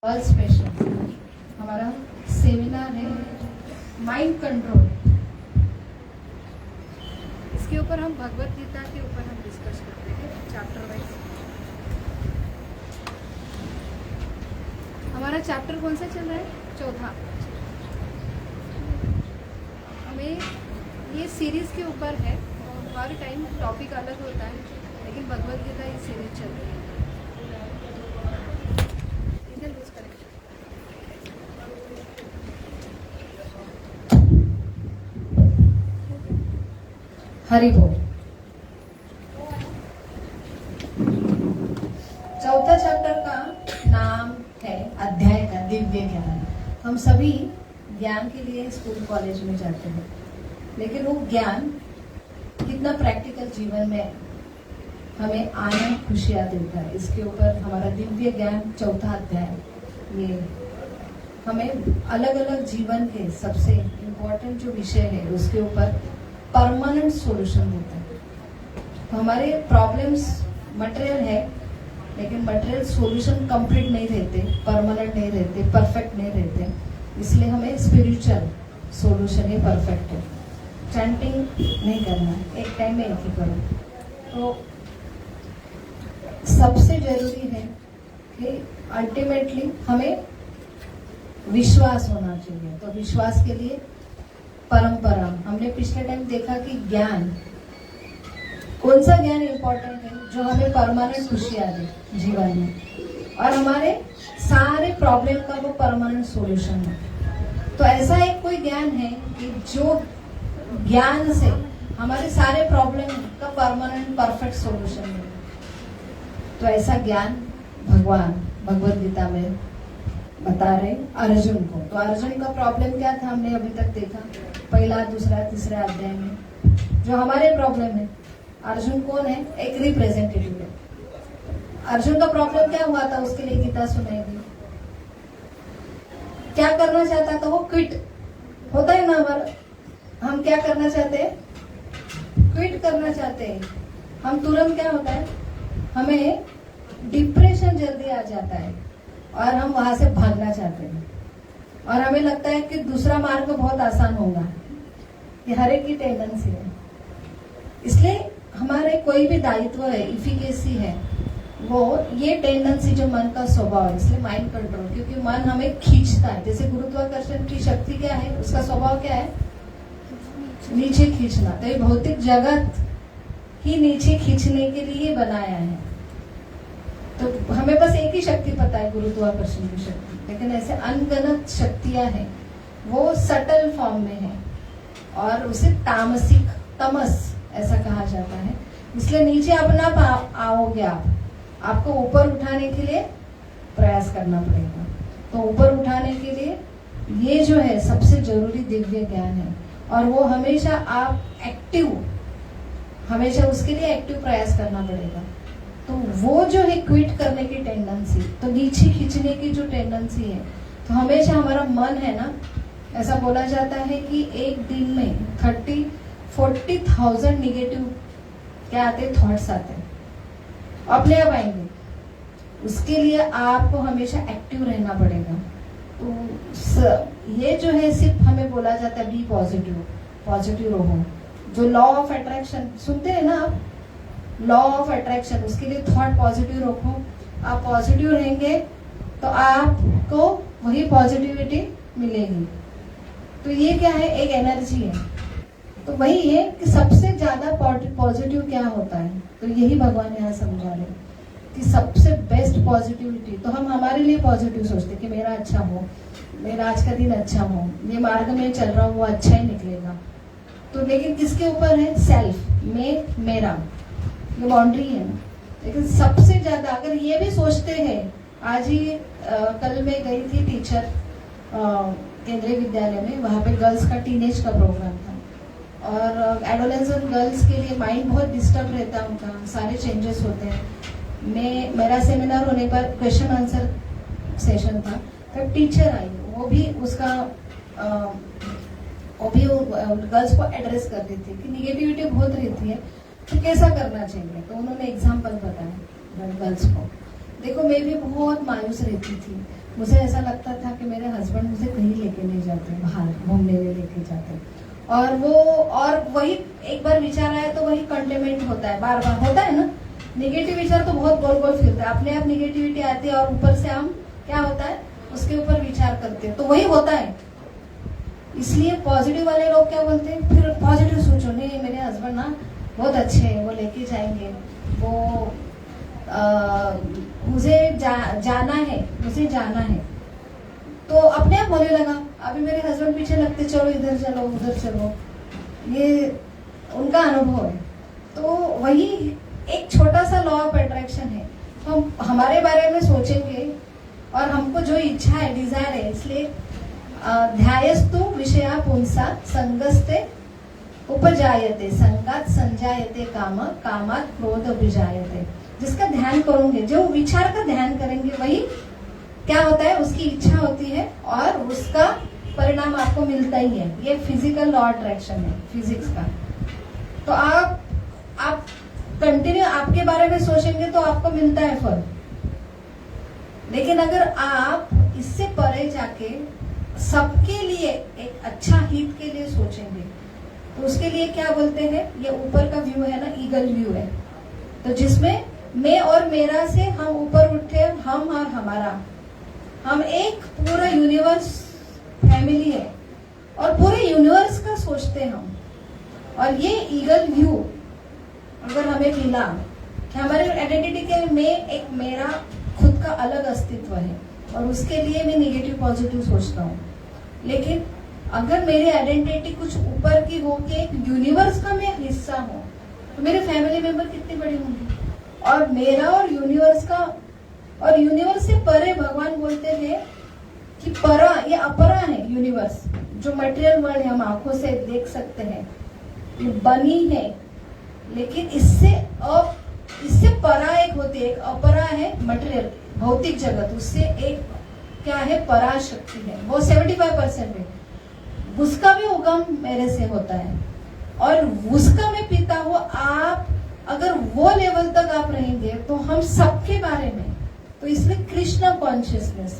All special हमारा seminar है mind control. इसके ऊपर हम भगवत गीता के ऊपर हम डिस्कस करते हैं चैप्टर वाइज। हमारा चैप्टर कौन सा चल रहा है? चौथा। हमें ये सीरीज के ऊपर है और हर टाइम टॉपिक अलग होता है, लेकिन भगवत गीता ये सीरीज चल रही है। हरि बोल। चौथा चैप्टर का नाम है अध्याय का दिव्य ज्ञान। हम सभी ज्ञान के लिए स्कूल कॉलेज में जाते हैं, लेकिन वो ज्ञान कितना प्रैक्टिकल जीवन में हमें आनंद खुशियां देता है, इसके ऊपर हमारा दिव्य ज्ञान चौथा अध्याय ये हमें अलग अलग जीवन के सबसे इम्पोर्टेंट जो विषय है उसके ऊपर परमानेंट सॉल्यूशन देता है। तो हमारे प्रॉब्लम्स मटेरियल है, लेकिन मटेरियल सॉल्यूशन कंप्लीट नहीं रहते, परमानेंट नहीं रहते, परफेक्ट नहीं रहते, इसलिए हमें स्पिरिचुअल सॉल्यूशन ही परफेक्ट है। चैंटिंग नहीं करना, एक टाइम में एक ही करो। तो सबसे जरूरी है कि अल्टीमेटली हमें विश्वास होना चाहिए। तो विश्वास के लिए परंपरा, हमने पिछले टाइम देखा कि ज्ञान, कौन सा ज्ञान इंपॉर्टेंट है जो हमें परमानेंट खुशियां दे जीवन में और हमारे सारे प्रॉब्लम का वो परमानेंट सॉल्यूशन है। तो ऐसा एक कोई ज्ञान है कि जो ज्ञान से हमारे सारे प्रॉब्लम का परमानेंट परफेक्ट सॉल्यूशन है। तो ऐसा ज्ञान भगवान भगवत गीता में बता रहे अर्जुन को। तो अर्जुन का प्रॉब्लम क्या था हमने अभी तक देखा, पहला दूसरा तीसरा अध्याय में जो हमारे प्रॉब्लम है। अर्जुन कौन है? एक रिप्रेजेंटेटिव है। अर्जुन का प्रॉब्लम क्या हुआ था, उसके लिए गीता सुनाई दी। क्या करना चाहता था वो? क्विट होता है ना हमारा, हम क्या करना चाहते हैं? क्विट करना चाहते हैं। हम तुरंत क्या होता है, हमें डिप्रेशन जल्दी आ जाता है और हम वहां से भागना चाहते हैं और हमें लगता है कि दूसरा मार्ग बहुत आसान होगा। ये हर एक की टेंडेंसी है। इसलिए हमारे कोई भी दायित्व है, इफिकेसी है, वो ये टेंडेंसी जो मन का स्वभाव है, इसलिए माइंड कंट्रोल, क्योंकि मन हमें खींचता है। जैसे गुरुत्वाकर्षण की शक्ति क्या है, उसका स्वभाव क्या है? नीचे खींचना। तो ये भौतिक जगत ही नीचे खींचने के लिए बनाया है। तो हमें बस एक ही शक्ति पता है, गुरुत्वाकर्षण की शक्ति, लेकिन ऐसे अनगनत शक्तियां हैं, वो सटल फॉर्म में है और उसे तामसिक, तमस ऐसा कहा जाता है। इसलिए नीचे अपना आओगे आपको ऊपर उठाने के लिए प्रयास करना पड़ेगा। तो ऊपर उठाने के लिए ये जो है सबसे जरूरी दिव्य ज्ञान है और वो हमेशा आप एक्टिव, हमेशा उसके लिए एक्टिव प्रयास करना पड़ेगा। तो वो जो है क्विट करने की टेंडेंसी, तो नीचे खींचने की जो टेंडेंसी है, तो हमेशा हमारा मन है ना, ऐसा बोला जाता है कि एक दिन में 30-40,000 निगेटिव क्या आते, थॉट्स आते हैं, अपने आप आएंगे। उसके लिए आपको हमेशा एक्टिव रहना पड़ेगा। तो ये जो है सिर्फ हमें बोला जाता है बी पॉजिटिव, पॉजिटिव रहो। जो लॉ ऑफ अट्रैक्शन सुनते हैं ना आप, लॉ ऑफ अट्रैक्शन, उसके लिए थॉट पॉजिटिव रखो। आप पॉजिटिव रहेंगे तो आपको वही पॉजिटिविटी मिलेगी। तो ये क्या है? एक एनर्जी है। तो वही है कि सबसे ज्यादा पॉजिटिव क्या होता है, तो यही भगवान यहाँ समझा रहे कि सबसे बेस्ट पॉजिटिविटी। तो हम हमारे लिए पॉजिटिव सोचते कि मेरा अच्छा हो, मेरा आज का दिन अच्छा हो, ये मार्ग में चल रहा हूँ वो अच्छा ही निकलेगा। तो लेकिन किसके ऊपर है? सेल्फ में, मेरा, ये बाउंड्री है। लेकिन सबसे ज्यादा अगर ये भी सोचते हैं, आज ही कल मैं गई थी टीचर केंद्रीय विद्यालय में, वहाँ पे गर्ल्स का टीनेज का प्रोग्राम था और एडोलेसेंट गर्ल्स के लिए माइंड बहुत डिस्टर्ब रहता है, उनका सारे चेंजेस होते हैं। मेरा सेमिनार होने पर क्वेश्चन आंसर सेशन था, तब टीचर आई, वो भी उसका वो भी गर्ल्स को एड्रेस करती थी कि निगेटिविटी बहुत रहती है, तो कैसा करना चाहिए। तो उन्होंने एग्जाम्पल बताया गर्ल्स को। देखो मैं भी बहुत मायूस रहती थी, मुझे ऐसा लगता था कि मेरे हस्बैंड मुझे कहीं लेके नहीं जाते, बाहर घूमने नहीं लेके जाते, और वही एक बार विचार आया तो वही कंटेनमेंट होता है, बार बार होता है ना। निगेटिव विचार तो बहुत गोल गोल फिरता है, अपने आप निगेटिविटी आती है और ऊपर से हम क्या होता है उसके ऊपर विचार करते हैं, तो वही होता है। इसलिए पॉजिटिव वाले लोग क्या बोलते हैं, फिर पॉजिटिव सोचो, नहीं मेरे हस्बैंड ना बहुत अच्छे हैं, वो लेके जाएंगे, वो मुझे जाना है, तो अपने आप होने लगा। अभी मेरे हस्बैंड पीछे लगते, चलो इधर चलो उधर चलो, ये उनका अनुभव है। तो वही एक छोटा सा लॉ ऑफ अट्रैक्शन है। हम हमारे बारे में सोचेंगे और हमको जो इच्छा है, डिजायर है, इसलिए ध्यायस्तु विषया पुंसा संगस्ते उपजायते संगात संजायते काम कामात क्रोध विजायते। जिसका ध्यान करोगे, जो विचार का ध्यान करेंगे, वही क्या होता है, उसकी इच्छा होती है और उसका परिणाम आपको मिलता ही है। ये फिजिकल लॉ अट्रैक्शन है, फिजिक्स का। तो आप कंटिन्यू आपके बारे में सोचेंगे तो आपको मिलता है फल। लेकिन अगर आप इससे परे जाके सबके लिए एक अच्छा हित के लिए सोचेंगे, तो उसके लिए क्या बोलते हैं, ये ऊपर का व्यू है ना, ईगल व्यू है, तो जिसमें मैं और मेरा से हम ऊपर उठे, हम और हमारा, हम एक पूरा यूनिवर्स फैमिली है और पूरे यूनिवर्स का सोचते हैं हम। और ये ईगल व्यू अगर हमें मिला कि हमारे आइडेंटिटी के में एक मेरा खुद का अलग अस्तित्व है और उसके लिए मैं निगेटिव पॉजिटिव सोचता हूँ, लेकिन अगर मेरी आइडेंटिटी कुछ ऊपर की हो के एक यूनिवर्स का मैं हिस्सा हूँ, तो मेरे फैमिली मेंबर कितनी बड़ी होंगी। और मेरा और यूनिवर्स का, और यूनिवर्स से परे भगवान बोलते हैं कि परा, ये अपरा है यूनिवर्स, जो मटेरियल वर्ल्ड हम आंखों से देख सकते हैं, ये बनी है, लेकिन इससे परा एक होती है, एक अपरा है मटेरियल भौतिक जगत, उससे एक क्या है, पराशक्ति है, वो 75% है। उसका भी उगम मेरे से होता है और उसका मैं पीता हूँ। आप अगर वो लेवल तक आप रहेंगे तो हम सबके बारे में, तो इसलिए कृष्ण कॉन्शियसनेस।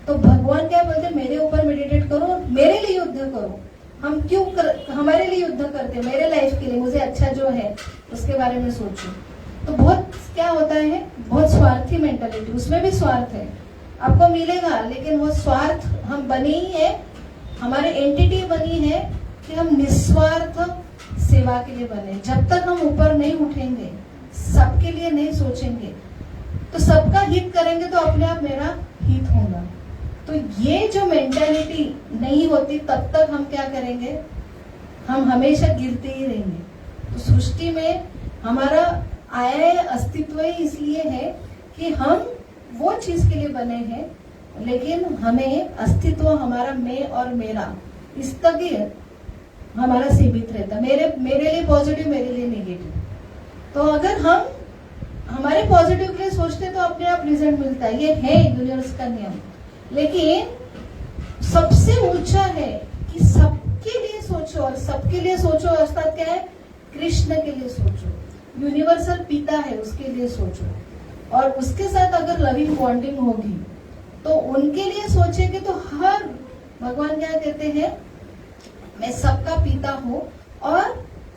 तो भगवान क्या बोलते, मेरे ऊपर मेडिटेट करो, मेरे लिए युद्ध करो। हम क्यों हमारे लिए युद्ध करते, मेरे लाइफ के लिए, मुझे अच्छा जो है उसके बारे में सोचो। तो बहुत क्या होता है, बहुत स्वार्थी मेंटालिटी, उसमें भी स्वार्थ है, आपको मिलेगा, लेकिन वो स्वार्थ हम बने ही है, हमारी एंटिटी बनी है कि हम निस्वार्थ सेवा के लिए बने। जब तक हम ऊपर नहीं उठेंगे, सबके लिए नहीं सोचेंगे, तो सबका हित करेंगे, तो अपने आप मेरा हित होगा। तो ये जो मेंटालिटी नहीं होती, तब तक हम क्या करेंगे, हम हमेशा गिरते ही रहेंगे। तो सृष्टि में हमारा आया अस्तित्व ही इसलिए है कि हम वो चीज के लिए बने हैं, लेकिन हमें अस्तित्व हमारा मैं और मेरा इस तक ही हमारा सीमित रहता, मेरे लिए पॉजिटिव, मेरे लिए नेगेटिव। तो अगर हम हमारे पॉजिटिव के लिए सोचते तो अपने आप रिजल्ट मिलता है, ये है यूनिवर्स का नियम। लेकिन सबसे ऊंचा है कि सबके लिए सोचो, और सबके लिए सोचो अर्थात क्या है, कृष्ण के लिए सोचो, यूनिवर्सल पिता है उसके लिए सोचो, और उसके साथ अगर लविंग बॉन्डिंग होगी तो उनके लिए सोचेंगे। तो हर भगवान क्या कहते हैं, मैं सबका पिता हूँ और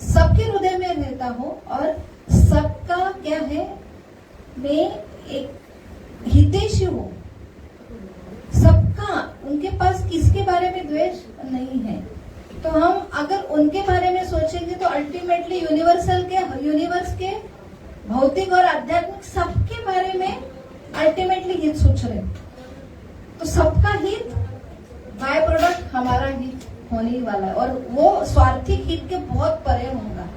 सबके हृदय में रहता हूँ, और सबका क्या है, मैं एक हितैषी हूँ सबका, उनके पास किसके बारे में द्वेष नहीं है। तो हम अगर उनके बारे में सोचेंगे तो अल्टीमेटली यूनिवर्स के भौतिक और आध्यात्मिक सबके बारे में अल्टीमेटली हित सोच रहे। तो सबका हित बाय प्रोडक्ट हमारा हित होने ही वाला है, और वो स्वार्थी हित के बहुत परे होगा।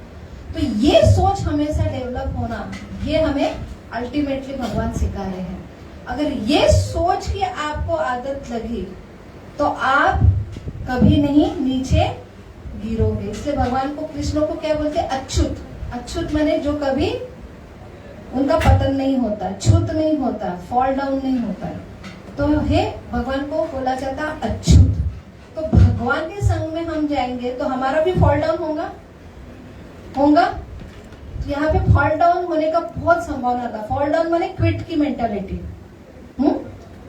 तो ये सोच हमेशा डेवलप होना, ये हमें अल्टीमेटली भगवान सिखा रहे हैं। अगर ये सोच की आपको आदत लगी तो आप कभी नहीं नीचे गिरोगे। इसलिए भगवान को, कृष्ण को क्या बोलते हैं, अच्युत। अच्युत माने जो कभी उनका पतन नहीं होता, च्युत नहीं होता, फॉल डाउन नहीं होता है। तो हे भगवान को बोला जाता अच्युत। तो भगवान के संग में हम जाएंगे तो हमारा भी फॉल डाउन होगा। तो यहाँ पे फॉल डाउन होने का बहुत संभावना था। फॉल डाउन माने क्विट की मेंटालिटी।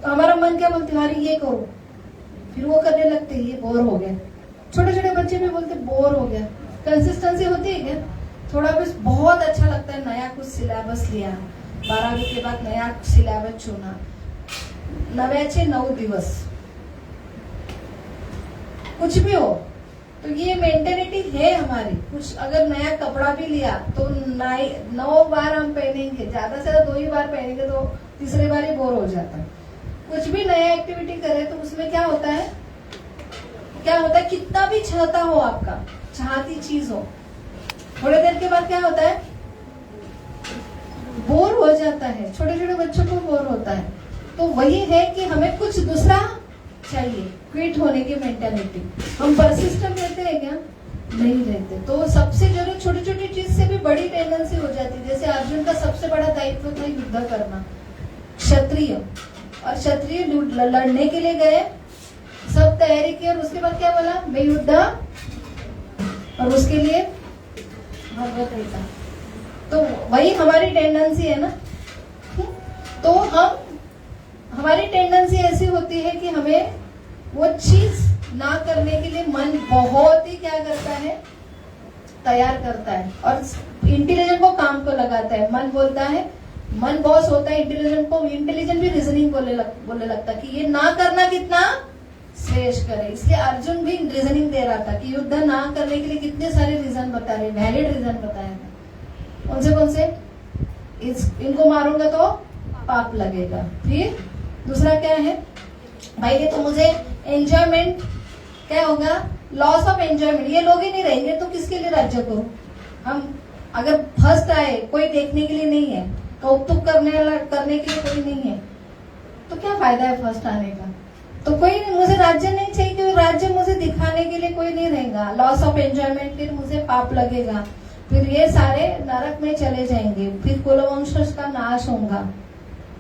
हमारा मन क्या बोलते, अरे ये करो, फिर वो करने लगते, ये बोर हो गया। छोटे छोटे बच्चे भी बोलते बोर हो गया। कंसिस्टेंसी होती है क्या? थोड़ा भी बहुत अच्छा लगता है, नया कुछ सिलेबस लिया, 12वीं के बाद नया सिलेबस चुना, 9 दिवस, कुछ भी हो, तो ये मेंटेलिटी है हमारी। कुछ अगर नया कपड़ा भी लिया तो 9 बार हम पहनेंगे, ज्यादा से ज्यादा 2 ही बार पहनेंगे, तो तीसरे बार ही बोर हो जाता है। कुछ भी नया एक्टिविटी करे तो उसमें क्या होता है, कितना भी चाहता हो, आपका चाहती चीज हो, थोड़ी देर के बाद क्या होता है, बोर हो जाता है। छोटे छोटे बच्चों को बोर होता है। तो वही है कि हमें कुछ दूसरा चाहिए, क्विट होने की मेंटालिटी। हम परसिस्टेंट रहते हैं क्या? नहीं रहते। तो सबसे जरूरी छोटी छोटी चीज से भी बड़ी टेंडेंसी हो जाती है। जैसे अर्जुन का सबसे बड़ा दायित्व था युद्ध करना, क्षत्रिय, और क्षत्रिय लड़ने के लिए गए, सब तैयारी की, और उसके बाद क्या बोला, मैं युद्ध, और उसके लिए भगवत गीता। तो वही हमारी टेंडेंसी है ना। तो हमारी टेंडेंसी ऐसी होती है कि हमें वो चीज ना करने के लिए मन बहुत ही क्या करता है, तैयार करता है, और इंटेलिजेंट को काम को लगाता है। मन बोलता है, मन बॉस होता है इंटेलिजेंट को, इंटेलिजेंट भी रीजनिंग बोलने लगता है कि ये ना करना कितना श्रेष्ठ करे। इसलिए अर्जुन भी रीजनिंग दे रहा था कि युद्ध ना करने के लिए कितने सारे रीजन बता रहे, वैलिड रीजन बताया था। कौन से इनको मारूंगा तो पाप लगेगा। फिर दूसरा क्या है भाई, ये तो मुझे एंजॉयमेंट क्या होगा, लॉस ऑफ एंजॉयमेंट, ये लोग ही नहीं रहेंगे तो किसके लिए राज्य करूं। हम अगर फर्स्ट आए, कोई देखने के लिए नहीं है, कौतुक करने के लिए कोई नहीं है, तो क्या फायदा है फर्स्ट आने का। तो कोई मुझे राज्य नहीं चाहिए, क्योंकि राज्य मुझे दिखाने के लिए कोई नहीं रहेगा। लॉस ऑफ एंजॉयमेंट, फिर मुझे पाप लगेगा, फिर ये सारे नरक में चले जाएंगे, फिर कुलवंश का नाश होगा,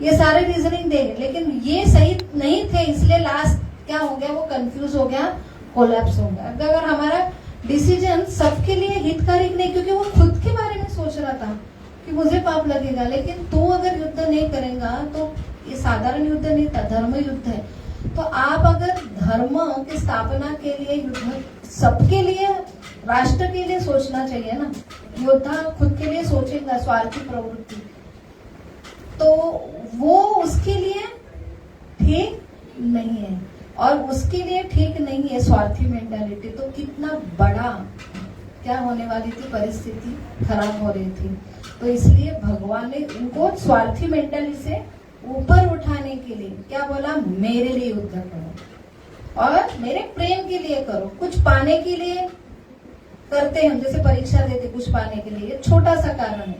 ये सारे रीजनिंग देंगे। लेकिन ये सही नहीं थे, इसलिए लास्ट क्या हो गया, वो कंफ्यूज हो गया, कोलैप्स हो गया। अगर हमारा डिसीजन सबके लिए हितकारी नहीं, क्योंकि वो खुद के बारे में सोच रहा था कि मुझे पाप लगेगा, लेकिन तू अगर युद्ध नहीं करेगा तो ये साधारण युद्ध नहीं था, धर्म युद्ध है। तो आप अगर धर्म की स्थापना के लिए युद्ध, सबके लिए, राष्ट्र के लिए सोचना चाहिए ना। योद्धा खुद के लिए सोचेगा, स्वार्थी प्रवृत्ति, तो वो उसके लिए ठीक नहीं है, और उसके लिए ठीक नहीं है स्वार्थी मेंटालिटी। तो कितना बड़ा क्या होने वाली थी, परिस्थिति खराब हो रही थी। तो इसलिए भगवान ने इनको स्वार्थी मेंटालिटी से ऊपर उठाने के लिए क्या बोला, मेरे लिए युद्ध करो और मेरे प्रेम के लिए करो। कुछ पाने के लिए करते हैं, जैसे परीक्षा देते कुछ पाने के लिए, छोटा सा कारण है,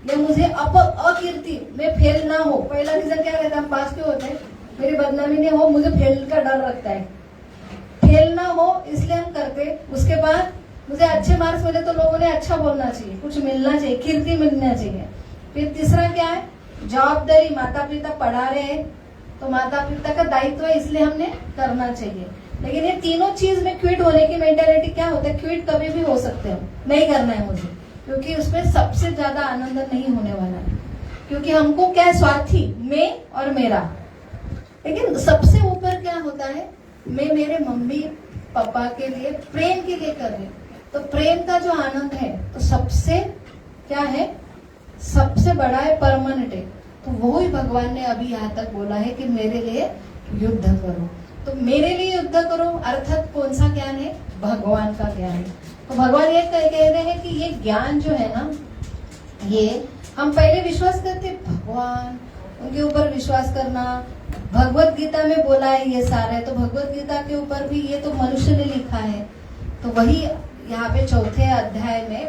या मुझे अकीर्ति में फेल ना हो। पहला रीजन क्या रहता है, हम पास क्यों होते हैं, मेरी बदनामी नहीं हो, मुझे फेल का डर लगता है, फेल ना हो इसलिए हम करते। उसके बाद मुझे अच्छे मार्क्स मिले तो लोगों ने अच्छा बोलना चाहिए, कुछ मिलना चाहिए, कीर्ति मिलना चाहिए। फिर तीसरा क्या है, जवाबदारी, माता पिता पढ़ा रहे हैं तो माता पिता का दायित्व है, इसलिए हमने करना चाहिए। लेकिन ये तीनों चीज में क्विट होने की मेंटालिटी क्या होता है, क्विट कभी भी हो सकते हो, नहीं करना है मुझे, क्योंकि उसमें सबसे ज्यादा आनंद नहीं होने वाला है। क्योंकि हमको क्या है, स्वार्थी, मैं और मेरा। लेकिन सबसे ऊपर क्या होता है, मैं मेरे मम्मी पापा के लिए, प्रेम के लिए कर रही हूँ। तो प्रेम का जो आनंद है, तो सबसे क्या है, सबसे बड़ा है, परमानेंट है। तो वो ही भगवान ने अभी यहाँ तक बोला है कि मेरे लिए युद्ध करो। तो मेरे लिए युद्ध करो अर्थात कौन सा ज्ञान है, भगवान का ज्ञान है। तो भगवान ये कह रहे हैं कि ये ज्ञान जो है ना, ये हम पहले विश्वास करते भगवान, उनके ऊपर विश्वास करना। भगवत गीता में बोला है ये सारा है, तो भगवत गीता के ऊपर भी ये तो मनुष्य ने लिखा है। तो वही यहाँ पे चौथे अध्याय में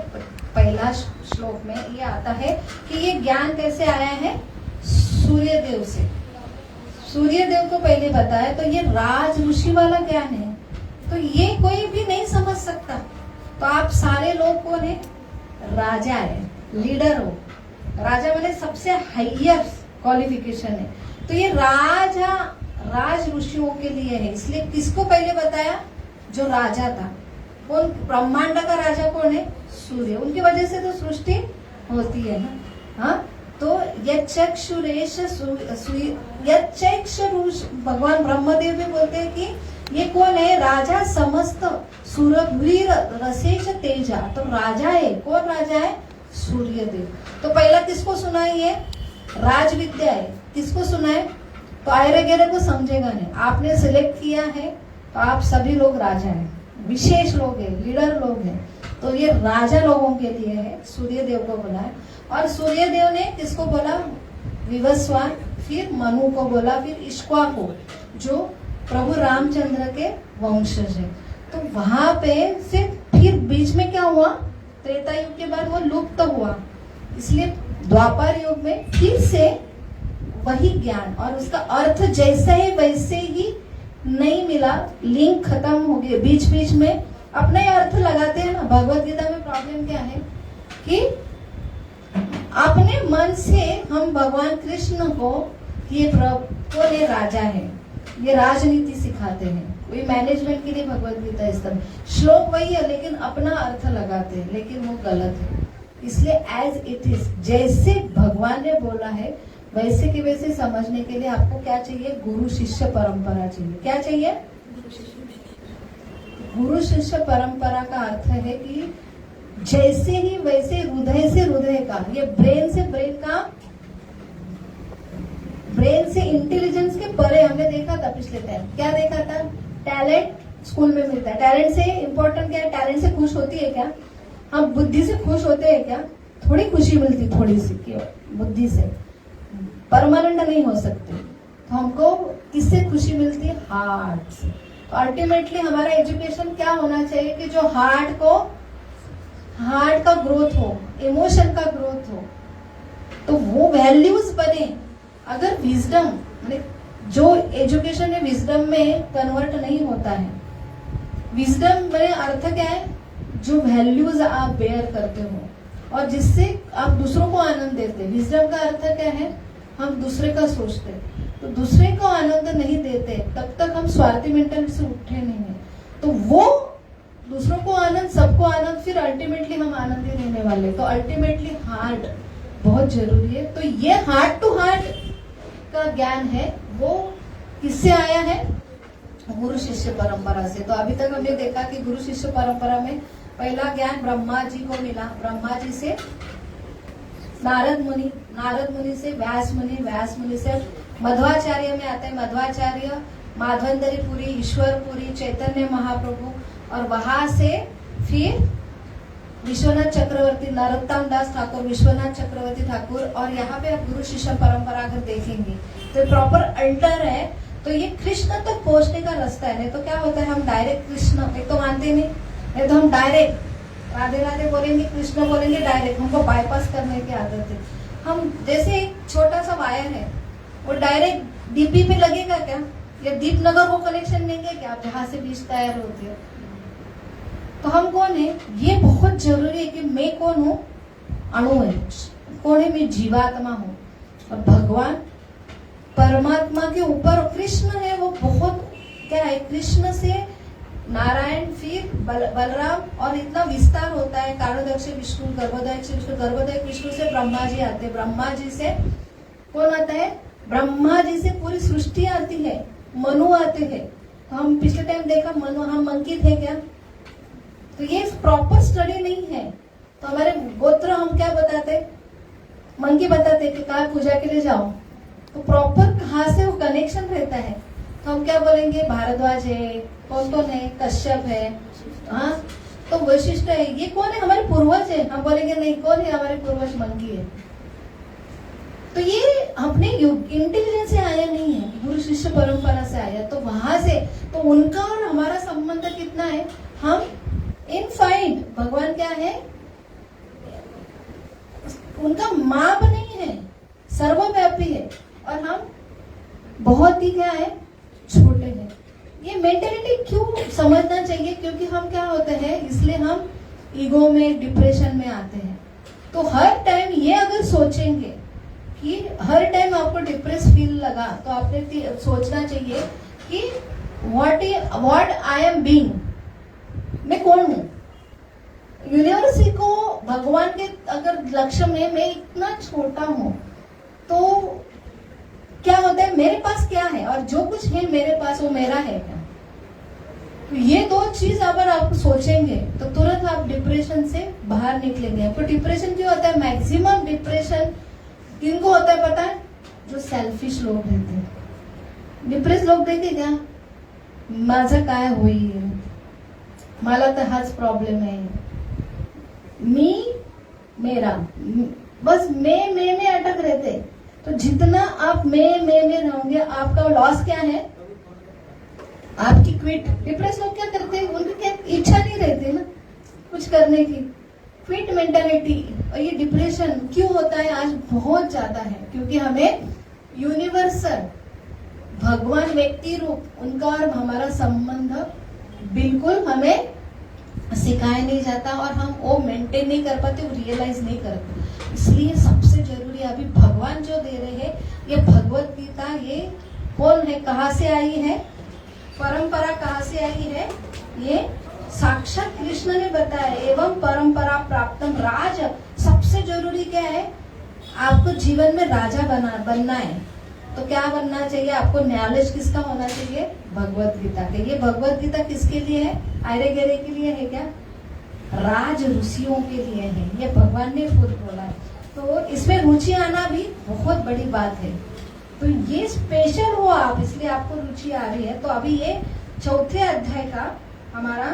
पहला श्लोक में ये आता है कि ये ज्ञान कैसे आया है, सूर्य देव से। सूर्य देव को पहले बताया, तो ये राज ऋषि वाला ज्ञान है, तो ये कोई भी नहीं समझ सकता। तो आप सारे लोग कौन है, राजा है, लीडर हो। राजा माने सबसे हाईएस्ट क्वालिफिकेशन है। तो ये राज ऋषियों के लिए है। इसलिए किसको पहले बताया, जो राजा था। कौन, ब्रह्मांड का राजा कौन है, सूर्य। उनकी वजह से तो सृष्टि होती है ना। हाँ, तो यच्चक्षुरेश यच्चक्षुरुष भगवान ब्रह्मदेव भी बोलते हैं कि ये कौन है? राजा समस्त सूर्यभूरि रसेश तेजा। तो राजा है, कौन राजा है? सूर्यदेव। तो पहला किसको सुना है? ये राज विद्या है। किसको सुना है? तो आयरे गेरे को समझेगा नहीं। आपने सिलेक्ट किया है तो आप सभी लोग राजा हैं, विशेष लोग हैं, लीडर लोग हैं। तो ये राजा लोगों के लिए है, सूर्यदेव को बोला है। और सूर्यदेव ने किसको बोला? विवस्वान, फिर मनु को बोला, फिर इक्ष्वा को, जो प्रभु रामचंद्र के वंशज है। तो वहां पे से फिर बीच में क्या हुआ? त्रेता युग के बाद वो लुप्त हुआ, इसलिए द्वापर युग में फिर से वही ज्ञान और उसका अर्थ जैसे है वैसे ही नहीं मिला, लिंक खत्म हो गया। बीच बीच में अपना ही अर्थ लगाते हैं ना। भगवत गीता में प्रॉब्लम क्या है कि अपने मन से हम भगवान कृष्ण को ये कौन है? राजा है, ये राजनीति सिखाते हैं। कोई मैनेजमेंट के लिए भगवत गीता इस तरह श्लोक वही है लेकिन अपना अर्थ लगाते हैं, लेकिन वो गलत है। इसलिए एज इट इज, जैसे भगवान ने बोला है वैसे के वैसे समझने के लिए आपको क्या चाहिए? गुरु शिष्य परंपरा चाहिए। क्या चाहिए? गुरु शिष्य परंपरा का अर्थ है कि जैसे ही वैसे, हृदय से हृदय का, ये ब्रेन से ब्रेन का, ब्रेन से इंटेलिजेंस के परे। हमने देखा था पिछले टाइम, क्या देखा था? टैलेंट स्कूल में मिलता है। टैलेंट से इम्पोर्टेंट क्या है? टैलेंट से खुश होती है क्या? हम बुद्धि से खुश होते हैं क्या? थोड़ी खुशी मिलती, थोड़ी सी बुद्धि से, परमानेंट नहीं हो सकती। तो हमको किससे खुशी मिलती है? हार्ट से। तो अल्टीमेटली हमारा एजुकेशन क्या होना चाहिए कि जो हार्ट का ग्रोथ हो, इमोशन का ग्रोथ हो, तो वो वैल्यूज बने। अगर विजडम, जो एजुकेशन है विजडम में कन्वर्ट नहीं होता है। विजडम में अर्थ क्या है? जो वैल्यूज आप बेयर करते हो और जिससे आप दूसरों को आनंद देते। विजडम का अर्थ क्या है? हम दूसरे का सोचते। तो दूसरे को आनंद नहीं देते तब तक हम स्वार्थी मेंटल से उठे नहीं है। तो वो दूसरों को आनंद, सबको आनंद, फिर अल्टीमेटली हम आनंद ही देने वाले। तो अल्टीमेटली हार्ट बहुत जरूरी है। तो ये हार्ट टू हार्ट का ज्ञान है, वो किससे आया है? गुरु शिष्य परंपरा से। तो अभी तक हमने देखा कि गुरु शिष्य परंपरा में पहला ज्ञान ब्रह्मा जी को मिला, ब्रह्मा जी से नारद मुनि, नारद मुनि से व्यास मुनि, व्यास मुनि से मध्वाचार्य में आते हैं, मध्वाचार्य माधवेंद्रपुरी, ईश्वरपुरी, चैतन्य महाप्रभु, और वहां से फिर विश्वनाथ चक्रवर्ती, नरोत्तम दास ठाकुर, विश्वनाथ चक्रवर्ती ठाकुर। और यहाँ पे आप गुरु शिष्य परंपरा अगर देखेंगे तो प्रॉपर अल्टर है। तो ये कृष्ण तक पहुंचने का रास्ता है। नहीं तो क्या होता है, हम डायरेक्ट कृष्ण एक तो मानते नहीं तो हम डायरेक्ट राधे राधे बोलेंगे, कृष्ण बोलेंगे डायरेक्ट। हमको बाईपास करने की आदत है। हम जैसे एक छोटा सा वायर है, वो डायरेक्ट डीपी पे लगेगा क्या? या दीपनगर को कनेक्शन देंगे क्या? जहां से बीज तैयार होती है। तो हम कौन है? ये बहुत जरूरी है कि मैं कौन हूँ? अणु है। कौन है? मैं जीवात्मा हूँ। और भगवान परमात्मा के ऊपर कृष्ण है, वो बहुत क्या है? कृष्ण से नारायण, फिर बलराम, और इतना विस्तार होता है। कारणोदक विष्णु, गर्भोदक से विष्णु, गर्भोदक विष्णु से ब्रह्मा जी आते हैं, ब्रह्मा जी से कौन आता है? ब्रह्मा जी से पूरी सृष्टि आती है, मनु आते हैं। तो हम पिछले टाइम देखा मनु, हम मंकी थे क्या? तो ये प्रॉपर स्टडी नहीं है। तो हमारे गोत्र हम क्या बताते? मंकी बताते कि कहाँ पूजा के लिए जाओ। तो प्रॉपर कहाँ से वो कनेक्शन रहता है? तो हम क्या बोलेंगे? भारद्वाज है, कौन है? कश्यप है। हाँ, तो वशिष्ठ है। ये कौन है? हमारे पूर्वज है। हम बोलेंगे नहीं, कौन है? हमारे पूर्वज मंकी है। तो ये अपने इंटेलिजेंस से आया नहीं है, गुरु शिष्य परंपरा से आया। तो वहां से तो उनका और हमारा संबंध कितना है? हम इनफाइट, भगवान क्या है? उनका माप नहीं है, सर्वव्यापी है, और हम बहुत ही क्या है? छोटे हैं। ये मेंटेलिटी क्यों समझना चाहिए? क्योंकि हम क्या होते हैं, इसलिए हम ईगो में, डिप्रेशन में आते हैं। तो हर टाइम ये अगर सोचेंगे कि हर टाइम आपको डिप्रेस फील लगा, तो आपने सोचना चाहिए कि व्हाट आई एम बीइंग, मैं कौन हूं? यूनिवर्सिटी को भगवान के अगर लक्ष्य में मैं इतना छोटा हूं तो क्या होता है, मेरे पास क्या है और जो कुछ है मेरे पास वो मेरा है क्या? तो ये दो चीज अगर आप सोचेंगे तो तुरंत आप डिप्रेशन से बाहर निकलेंगे। तो डिप्रेशन क्यों होता है? मैक्सिमम डिप्रेशन किनको होता है पता है? जो सेल्फिश लोग रहते हैं। डिप्रेस लोग देखे क्या, माझं काय होईल, मला तर हाच प्रॉब्लेम है, मी मेरा, बस मैं में अटक रहते। तो जितना आप मैं में रहोगे आपका लॉस क्या है? आपकी क्विट। डिप्रेस लोग क्या करते हैं, उनकी क्या इच्छा नहीं रहती ना कुछ करने की, क्विट मेंटालिटी। और ये डिप्रेशन क्यों होता है आज बहुत ज्यादा है? क्योंकि हमें यूनिवर्सल भगवान व्यक्ति रूप उनका और हमारा संबंध बिल्कुल हमें सिखाया नहीं जाता और हम वो मेंटेन नहीं कर पाते, वो रियलाइज नहीं करते। इसलिए सबसे जरूरी अभी भगवान जो दे रहे हैं ये भगवत गीता, ये कौन है, कहाँ से आई है, परंपरा कहाँ से आई है? ये साक्षात कृष्ण ने बताया। एवं परंपरा प्राप्तम राज। सबसे जरूरी क्या है? आपको जीवन में राजा बनना है। तो क्या बनना चाहिए आपको? नॉलेज किसका होना चाहिए? भगवत गीता के। ये भगवत गीता किसके लिए है? आयरे गहरे के लिए है क्या? राज ऋषियों के लिए है, ये भगवान ने खुद बोला है। तो इसमें रुचि आना भी बहुत बड़ी बात है। तो ये स्पेशल हो आप, इसलिए आपको रुचि आ रही है। तो अभी ये चौथे अध्याय का हमारा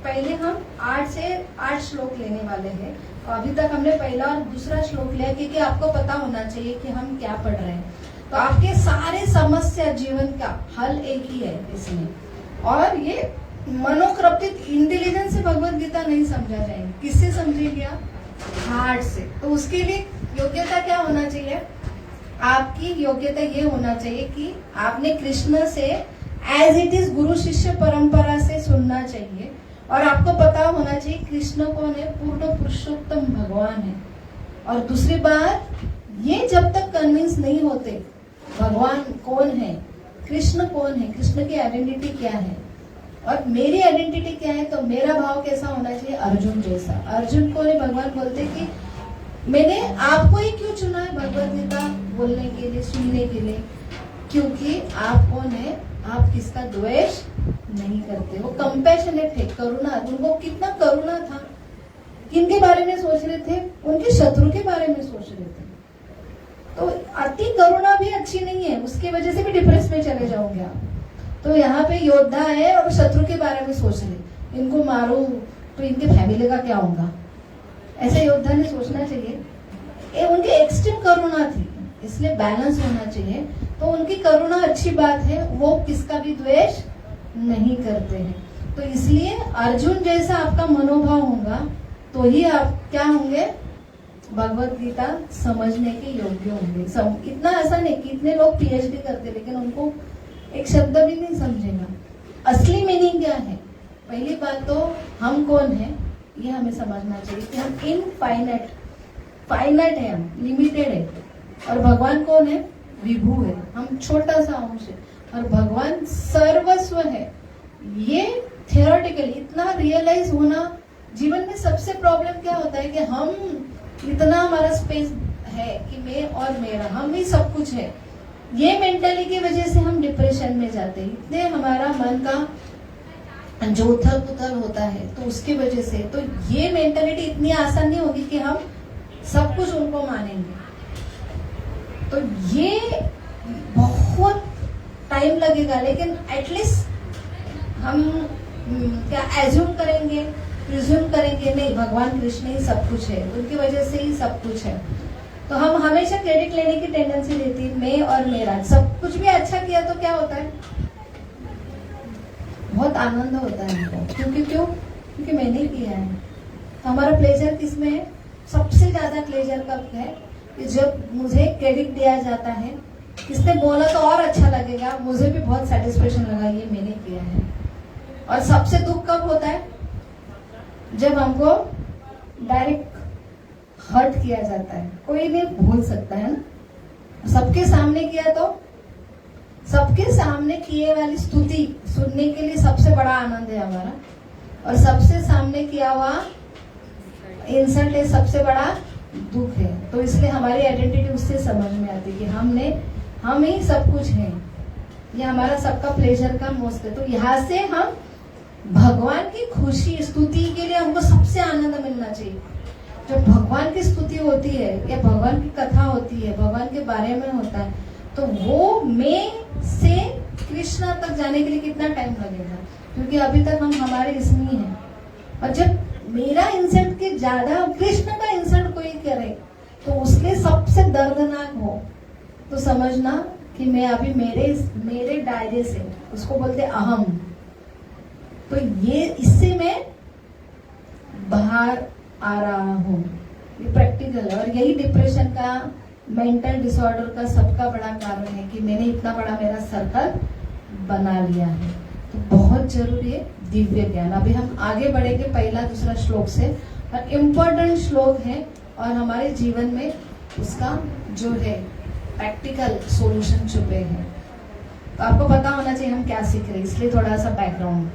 पहले हम 8 से 8 श्लोक लेने वाले हैं। तो अभी तक हमने पहला और दूसरा श्लोक लिया क्योंकि आपको पता होना चाहिए कि हम क्या पढ़ रहे हैं। तो आपके सारे समस्या जीवन का हल एक ही है इसमें। और ये मनोकृपित इंटेलिजेंस से भगवत गीता नहीं समझा जाएगी। किससे समझेंगे आप? हार्ट से। तो उसके लिए योग्यता क्या होना चाहिए? आपकी योग्यता ये होना चाहिए कि आपने कृष्ण से एज इट इज गुरु शिष्य परंपरा से सुनना चाहिए और आपको पता होना चाहिए कृष्ण कौन है, पूर्ण पुरुषोत्तम भगवान है। और दूसरी बात, ये जब तक कन्विंस नहीं होते भगवान कौन है, कृष्ण कौन है, कृष्ण की आइडेंटिटी क्या है और मेरी आइडेंटिटी क्या है, तो मेरा भाव कैसा होना चाहिए? अर्जुन जैसा। अर्जुन को ने भगवान बोलते कि मैंने आपको ही क्यों चुना है भगवत गीता बोलने के लिए, सुनने के लिए? क्योंकि आप कौन है? आप किसका द्वेष नहीं करते हो, कंपैशनेट है, करुणा। उनको कितना करुणा था, किनके बारे में सोच रहे थे? उनके शत्रु के बारे में सोच रहे थे। तो अति करुणा भी अच्छी नहीं है, उसकी वजह से भी डिप्रेस में चले जाओगे आप। तो यहाँ पे योद्धा है और शत्रु के बारे में सोच रहे, इनको मारो तो इनके फैमिली का क्या होगा, ऐसे योद्धा ने सोचना चाहिए। उनकी एक्सट्रीम करुणा थी, इसलिए बैलेंस होना चाहिए। तो उनकी करुणा अच्छी बात है, वो किसका भी द्वेष नहीं करते हैं। तो इसलिए अर्जुन जैसा आपका मनोभाव होगा तो ही आप क्या होंगे? भगवत गीता समझने के योग्य होंगे। इतना आसान है कि इतने लोग पीएचडी करते लेकिन उनको एक शब्द भी नहीं समझेगा। असली मीनिंग क्या है? पहली बात तो हम कौन है ये हमें समझना चाहिए कि हम फाइनाइट है, हम लिमिटेड है। और भगवान कौन है? विभू है, हम छोटा सा अंश है और भगवान सर्वस्व है। ये थियोरेटिकली इतना रियलाइज होना जीवन में सबसे प्रॉब्लम क्या होता है कि हम इतना हमारा स्पेस है कि मैं और मेरा, हम ही सब कुछ है। ये मेंटलिटी की वजह से हम डिप्रेशन में जाते हैं। इतने हमारा मन का जो उथल पुथल होता है तो उसकी वजह से। तो ये मेंटलिटी इतनी आसान नहीं होगी कि हम सब कुछ उनको मानेंगे। तो ये बहुत टाइम लगेगा, लेकिन एटलीस्ट हम क्या एज्यूम करेंगे, प्रिज्यूम करेंगे नहीं, भगवान कृष्ण ही सब कुछ है, उनकी वजह से ही सब कुछ है। तो हम हमेशा क्रेडिट लेने की टेंडेंसी रहती है, मैं और मेरा। सब कुछ भी अच्छा किया तो क्या होता है? बहुत आनंद होता है हमको। क्योंकि मैंने किया है। तो हमारा प्लेजर किसमें है? सबसे ज्यादा प्लेजर कब है? कि जब मुझे क्रेडिट दिया जाता है, किसने बोला तो और अच्छा लगेगा, मुझे भी बहुत सेटिस्फेक्शन लगा ये मैंने किया है। और सबसे दुख कब होता है? जब हमको डायरेक्ट हर्ट किया जाता है। कोई नहीं भूल सकता है ना। सबके सामने किया तो सबके सामने किए वाली स्तुति सुनने के लिए सबसे बड़ा आनंद है हमारा। और सबसे सामने किया हुआ इंसल्ट है, सबसे बड़ा दुख है। तो इसलिए हमारी आइडेंटिटी उससे समझ में आती है कि हम ही सब कुछ हैं, ये हमारा सबका प्लेजर का मोस्ट है। तो यहाँ से हम भगवान की खुशी स्तुति के लिए हमको सबसे आनंद मिलना चाहिए। जब भगवान की स्तुति होती है या भगवान की कथा होती है, भगवान के बारे में होता है, तो वो मैं से कृष्णा तक जाने के लिए कितना टाइम लगेगा, क्योंकि अभी तक हम हमारे इसमें ही हैं। और जब मेरा इंसल्ट के ज्यादा कृष्ण का इंसल्ट कोई करे तो उसके सबसे दर्दनाक हो, तो समझना कि मैं अभी मेरे दायरे से, उसको बोलते अहम, तो ये इससे मैं बाहर आ रहा हूँ। ये प्रैक्टिकल है। और यही डिप्रेशन का, मेंटल डिसऑर्डर का सबका बड़ा कारण है कि मैंने इतना बड़ा मेरा सर्कल बना लिया है। तो बहुत जरूरी है दिव्य ज्ञान। अभी हम आगे बढ़ेंगे पहला दूसरा श्लोक से, और इम्पोर्टेंट श्लोक है और हमारे जीवन में उसका जो है प्रैक्टिकल सॉल्यूशन छुपे हैं। तो आपको पता होना चाहिए हम क्या सीख रहे हैं, इसलिए थोड़ा सा बैकग्राउंड।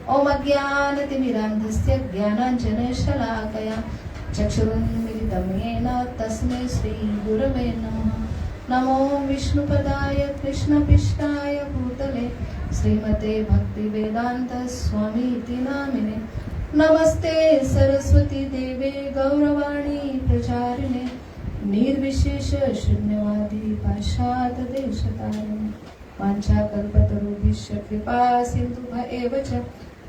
ओम अज्ञानतिमिरान्धस्य ज्ञानाञ्जनशलाकया चक्षुरुन्मिलितं येन तस्मै श्रीगुरवे नमः। नमो विष्णुपदाय कृष्णपिष्टाय भूतले श्रीमते भक्तिवेदान्त स्वामीति नामिने। नमस्ते सरस्वती देवे गौरवाणी प्रचारिणे निर्विशेष शून्यवादी पाश्चात्य देशतारिणे। वाञ्छाकल्पतरुभ्यश्च कृपा सिन्धुभ्य एव च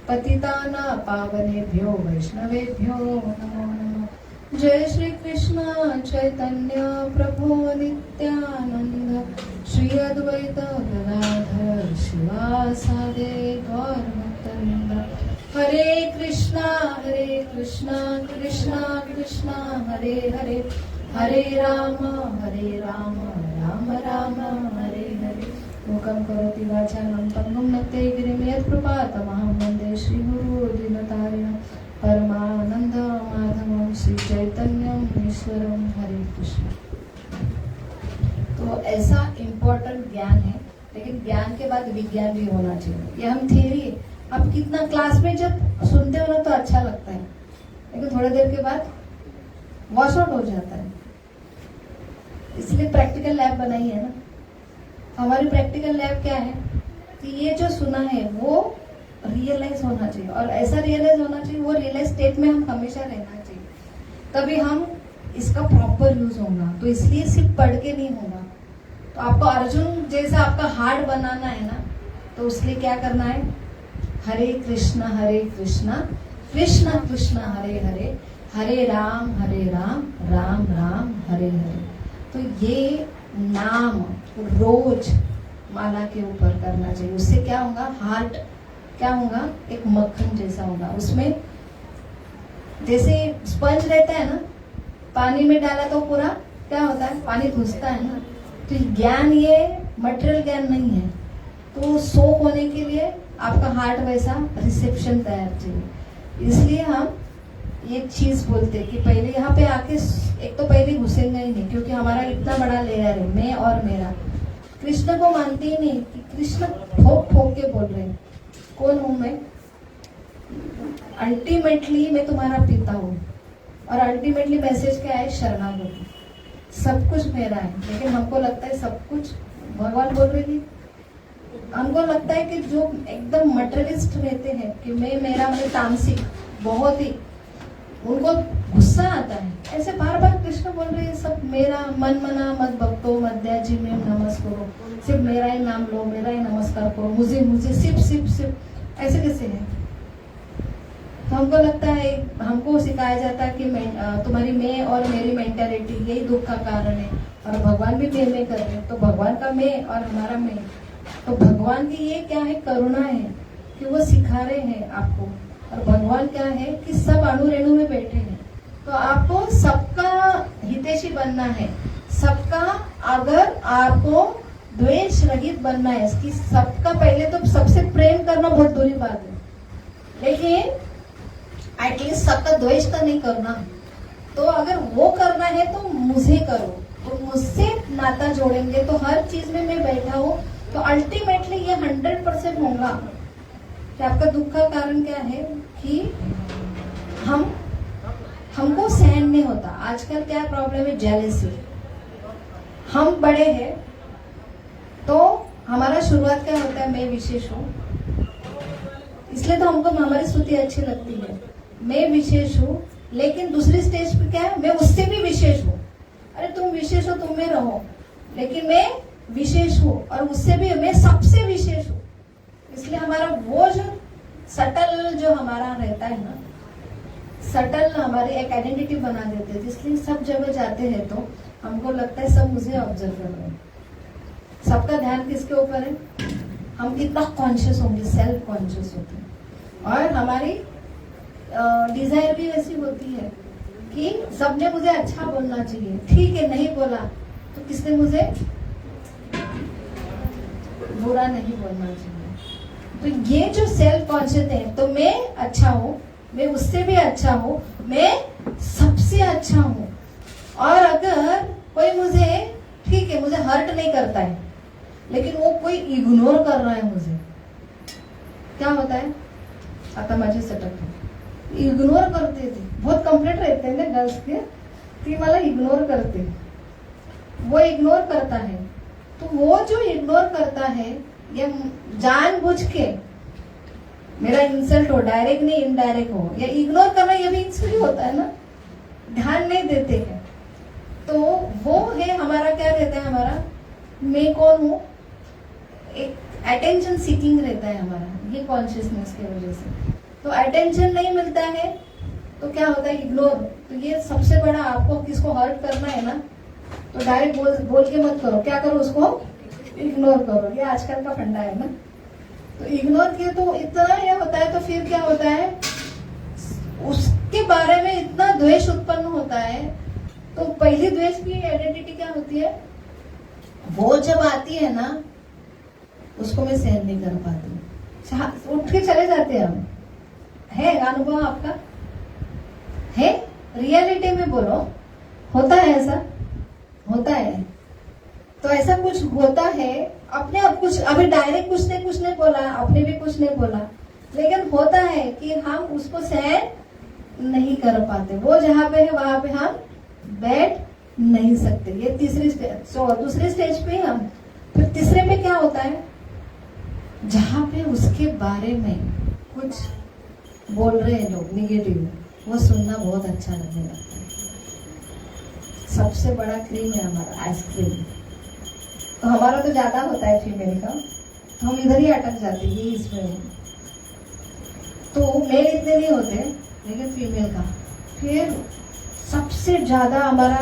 पतितानां पावनेभ्यो वैष्णवेभ्यो नमो नमः। जय श्री कृष्ण चैतन्य प्रभु नित्यानंद श्री अद्वैत गदाधर शिवासादि गौरभक्तवृंद। हरे कृष्णा कृष्णा कृष्णा हरे हरे, हरे राम राम राम हरे हरे। मूकं करोति वाचालं पङ्गुं नक्ते गिरिं यत्कृपातमहं वन्दे श्रीगुरु दीनतारिणं परमानंद माधवं श्री चैतन्यम ईश्वरम। हरे कृष्ण। तो ऐसा इम्पोर्टेंट ज्ञान है, लेकिन ज्ञान के बाद विज्ञान भी होना चाहिए। ये हम थियरी अब कितना क्लास में जब सुनते हो ना तो अच्छा लगता है, लेकिन थोड़ी देर के बाद वॉश आउट हो जाता है। इसलिए प्रैक्टिकल लैब बनाई है ना। हमारी प्रैक्टिकल लैब क्या है कि ये जो सुना है वो रियलाइज होना चाहिए, और ऐसा रियलाइज होना चाहिए, वो रियलाइज स्टेट में हम हमेशा रहना चाहिए, तभी हम इसका प्रॉपर यूज होगा। तो इसलिए सिर्फ पढ़ के नहीं होगा। तो आपको अर्जुन जैसा आपका हार्ट बनाना है ना, तो उसके लिए क्या करना है, हरे कृष्णा कृष्ण कृष्ण हरे हरे, हरे राम राम राम हरे हरे। तो ये नाम रोज माला के ऊपर करना चाहिए। उससे क्या होगा, हार्ट क्या होगा, एक मक्खन जैसा होगा। उसमें जैसे स्पंज रहता है ना, पानी में डाला तो पूरा क्या होता है, पानी घुसता है ना। तो ज्ञान ये मटेरियल ज्ञान नहीं है। तो सोख होने के लिए आपका हार्ट वैसा रिसेप्शन तैयार चाहिए। इसलिए हम एक चीज बोलते हैं कि पहले यहाँ पे आके एक तो पहले घुसेंगे ही नहीं, क्योंकि हमारा इतना बड़ा लेयर है, मैं और मेरा। कृष्ण को मानते ही नहीं कि कृष्ण ठोक ठोक के बोल रहे हैं, कौन हूं मैं, अल्टीमेटली मैं तुम्हारा पिता हूँ। और अल्टीमेटली मैसेज क्या है, शरणागति। सब कुछ मेरा है, लेकिन हमको लगता है सब कुछ भगवान बोल रहे हैं। हमको लगता है कि जो एकदम मटेरियलिस्ट रहते हैं कि मैं मेरा, मैं तामसिक बहुत ही, उनको गुस्सा आता है। ऐसे बार बार कृष्ण बोल रहे हैं सब मेरा, मन मना मत भक्तो मध्याजी में नमस्कारो, सिर्फ मेरा ही नाम लो, मेरा ही नमस्कार करो, मुझे सिर्फ ऐसे कैसे है। तो हमको लगता है, हमको सिखाया जाता है कि तुम्हारी मैं और मेरी मेंटालिटी यही दुख का कारण है, और भगवान भी मैं कर रहे हैं। तो भगवान का मैं और हमारा मैं, तो भगवान की ये क्या है, करुणा है कि वो सिखा रहे हैं आपको। और भगवान क्या है कि सब अणु रेणु में बैठे हैं। तो आपको सबका हितैषी बनना है, सबका, अगर आपको द्वेष रहित बनना है, कि सबका पहले तो सबसे प्रेम करना बहुत दूरी बात है, लेकिन एटलीस्ट सबका द्वेष तो नहीं करना। तो अगर वो करना है तो मुझे करो, तो मुझसे नाता जोड़ेंगे, तो हर चीज में मैं बैठा हूँ, तो अल्टीमेटली ये 100% होगा कि आपका दुख का कारण क्या है कि हम हमको सहन नहीं होता। आजकल क्या प्रॉब्लम है, जेलसी। हम बड़े हैं तो हमारा शुरुआत क्या होता है, मैं विशेष हूँ, इसलिए तो हमको हमारी स्तुति अच्छी लगती है, मैं विशेष हूँ। लेकिन दूसरी स्टेज पे क्या है, मैं उससे भी विशेष हूँ। अरे तुम विशेष हो, तुम में रहो, लेकिन मैं विशेष हूँ और उससे भी मैं सबसे विशेष हूँ। इसलिए हमारा वो जो सटल जो हमारा रहता है ना, सटल हमारी एक आइडेंटिटी बना देते हैं। इसलिए सब जगह जाते हैं तो हमको लगता है सब मुझे ऑब्जर्व कर रहे हैं। सबका ध्यान किसके ऊपर है, हम कितना कॉन्शियस होंगे, सेल्फ कॉन्शियस होते हैं। और हमारी डिजायर भी ऐसी होती है कि सबने मुझे अच्छा बोलना चाहिए, ठीक है नहीं बोला तो किसने मुझे बुरा नहीं बोलना चाहिए। तो ये जो सेल्फ कॉन्शियस है, तो मैं अच्छा हूँ, मैं उससे भी अच्छा हूँ, मैं सबसे अच्छा हूँ। और अगर कोई मुझे, ठीक है मुझे हर्ट नहीं करता है, लेकिन वो कोई इग्नोर कर रहा है मुझे, क्या होता है, आता माझी सटक इग्नोर करते थे। बहुत कंप्लीट रहते हैं ना गर्ल्स के, ती मला इग्नोर करते, वो इग्नोर करता है। तो वो जो इग्नोर करता है, ये जानबूझ के मेरा इंसल्ट हो, डायरेक्ट नहीं इनडायरेक्ट हो, या इग्नोर करना, ये भी इंसल्ट ही होता है ना, ध्यान नहीं देते हैं। तो वो है हमारा, क्या रहता है हमारा, मैं कौन हूँ, एक अटेंशन सीकिंग रहता है हमारा, ये कॉन्शियसनेस की वजह से। तो अटेंशन नहीं मिलता है तो क्या होता है, इग्नोर। तो ये सबसे बड़ा, आपको किसको हर्ट करना है ना, तो डायरेक्ट बोल के मत करो, क्या करो, उसको इग्नोर करो। ये आजकल का फंडा है ना। तो इग्नोर किया तो इतना ये होता है, तो फिर क्या होता है, उसके बारे में इतना द्वेष उत्पन्न होता है। तो पहली द्वेष की आइडेंटिटी क्या होती है, वो जब आती है ना, उसको मैं सहन नहीं कर पाती, उठ के चले जाते हैं हम। है अनुभव आपका, है रियलिटी में बोलो, होता है ऐसा, होता है। तो ऐसा कुछ होता है, अपने आप कुछ, अभी डायरेक्ट कुछ ने बोला, आपने भी कुछ नहीं बोला, लेकिन होता है कि हम उसको सहन नहीं कर पाते। वो जहां पे है वहां पे हम बैठ नहीं सकते। ये तीसरी स्टेज। दूसरी स्टेज पे हम, फिर तीसरे पे क्या होता है, जहां पे उसके बारे में कुछ बोल रहे हैं लोग निगेटिव, वो सुनना बहुत अच्छा लगने लगता है। सबसे बड़ा क्रीम है हमारा आइसक्रीम। तो हमारा तो ज्यादा होता है फीमेल का, तो हम इधर ही अटक जाते हैं, ये इसमें। तो मेल इतने नहीं होते, लेकिन फीमेल का फिर सबसे ज्यादा हमारा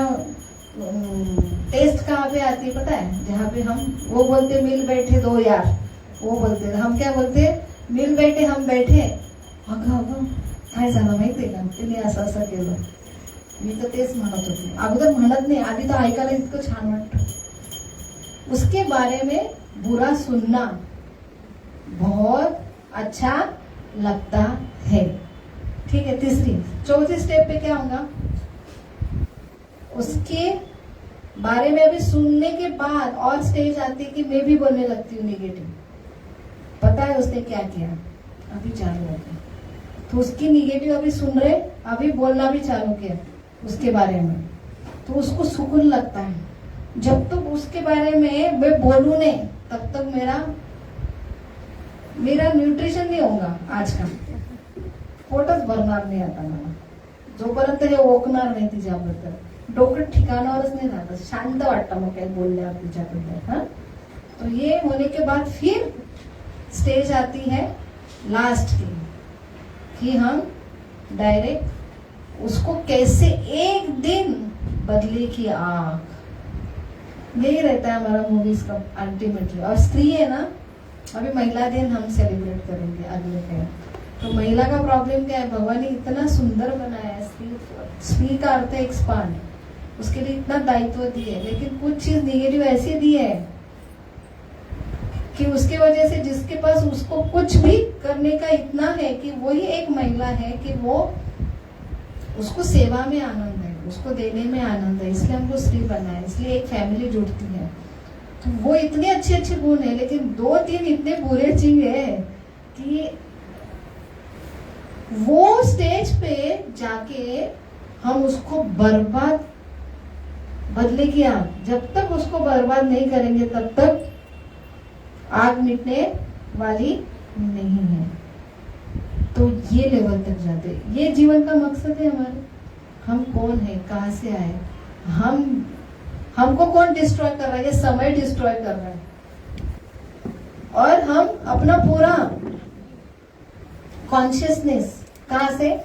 टेस्ट कहाँ पे आती है पता है, जहाँ पे हम वो बोलते मिल बैठे दो यार, वो बोलते, हम क्या बोलते, मिल बैठे हम बैठे, अगं काय झालं माहितीये का, तिने असं केलं, मी तर तेच म्हणत होते, अगोदर म्हणत नाही, आधी तर ऐकायला इतकं छान वाटतं। उसके बारे में बुरा सुनना बहुत अच्छा लगता है, ठीक है। चौथी स्टेप पे क्या होगा, उसके बारे में अभी सुनने के बाद और स्टेज आती है कि मैं भी बोलने लगती हूँ निगेटिव। पता है उसने क्या किया, अभी चालू हो गया, तो उसकी निगेटिव अभी सुन रहे, अभी बोलना भी चालू किया उसके बारे में, तो उसको सुकून लगता है। जब तक तो उसके बारे में मैं बोलूं नहीं, तब तक मेरा न्यूट्रिशन नहीं होगा, आज का पोटच भरणार नाही आता मला, जोपर्यंत हे ओकणार नाही तिच्याबद्दल, डोकं ठिकाणावरच नाही राहत, शांत वाटतं मग काही बोलल्यावर तिच्याबद्दल। हा, तो ये होने के बाद फिर स्टेज आती है लास्ट की, कि हम डायरेक्ट उसको कैसे एक दिन बदले की आग, यही रहता है हमारा मूवीज का अल्टीमेटली। और स्त्री है ना, अभी महिला दिन हम सेलिब्रेट करेंगे अगले पे। तो महिला का प्रॉब्लम क्या है, भगवान ने इतना सुंदर बनाया है, स्त्री का अर्थ है एक्सपांड, उसके लिए इतना दायित्व दिए, लेकिन कुछ चीज निगेटिव ऐसी दी है कि उसके वजह से जिसके पास उसको कुछ भी करने का इतना है कि वही एक महिला है कि वो उसको सेवा में आनंद है, उसको देने में आनंद है, इसलिए हमको स्त्री बनना है, इसलिए एक फैमिली जुड़ती है। तो वो इतने अच्छे अच्छे गुण है, लेकिन 2-3 इतने बुरे चीज है कि वो स्टेज पे जाके हम उसको बर्बाद, बदले की आग, जब तक उसको बर्बाद नहीं करेंगे तब तक आग मिटने वाली नहीं है। तो ये लेवल तक जाते, ये जीवन का मकसद है हमारे। हम कौन है, कहाँ से आए, हमको कौन डिस्ट्रॉय कर रहा है, ये समय डिस्ट्रॉय कर रहा है। और हम अपना पूरा कॉन्शियसनेस कहाँ से,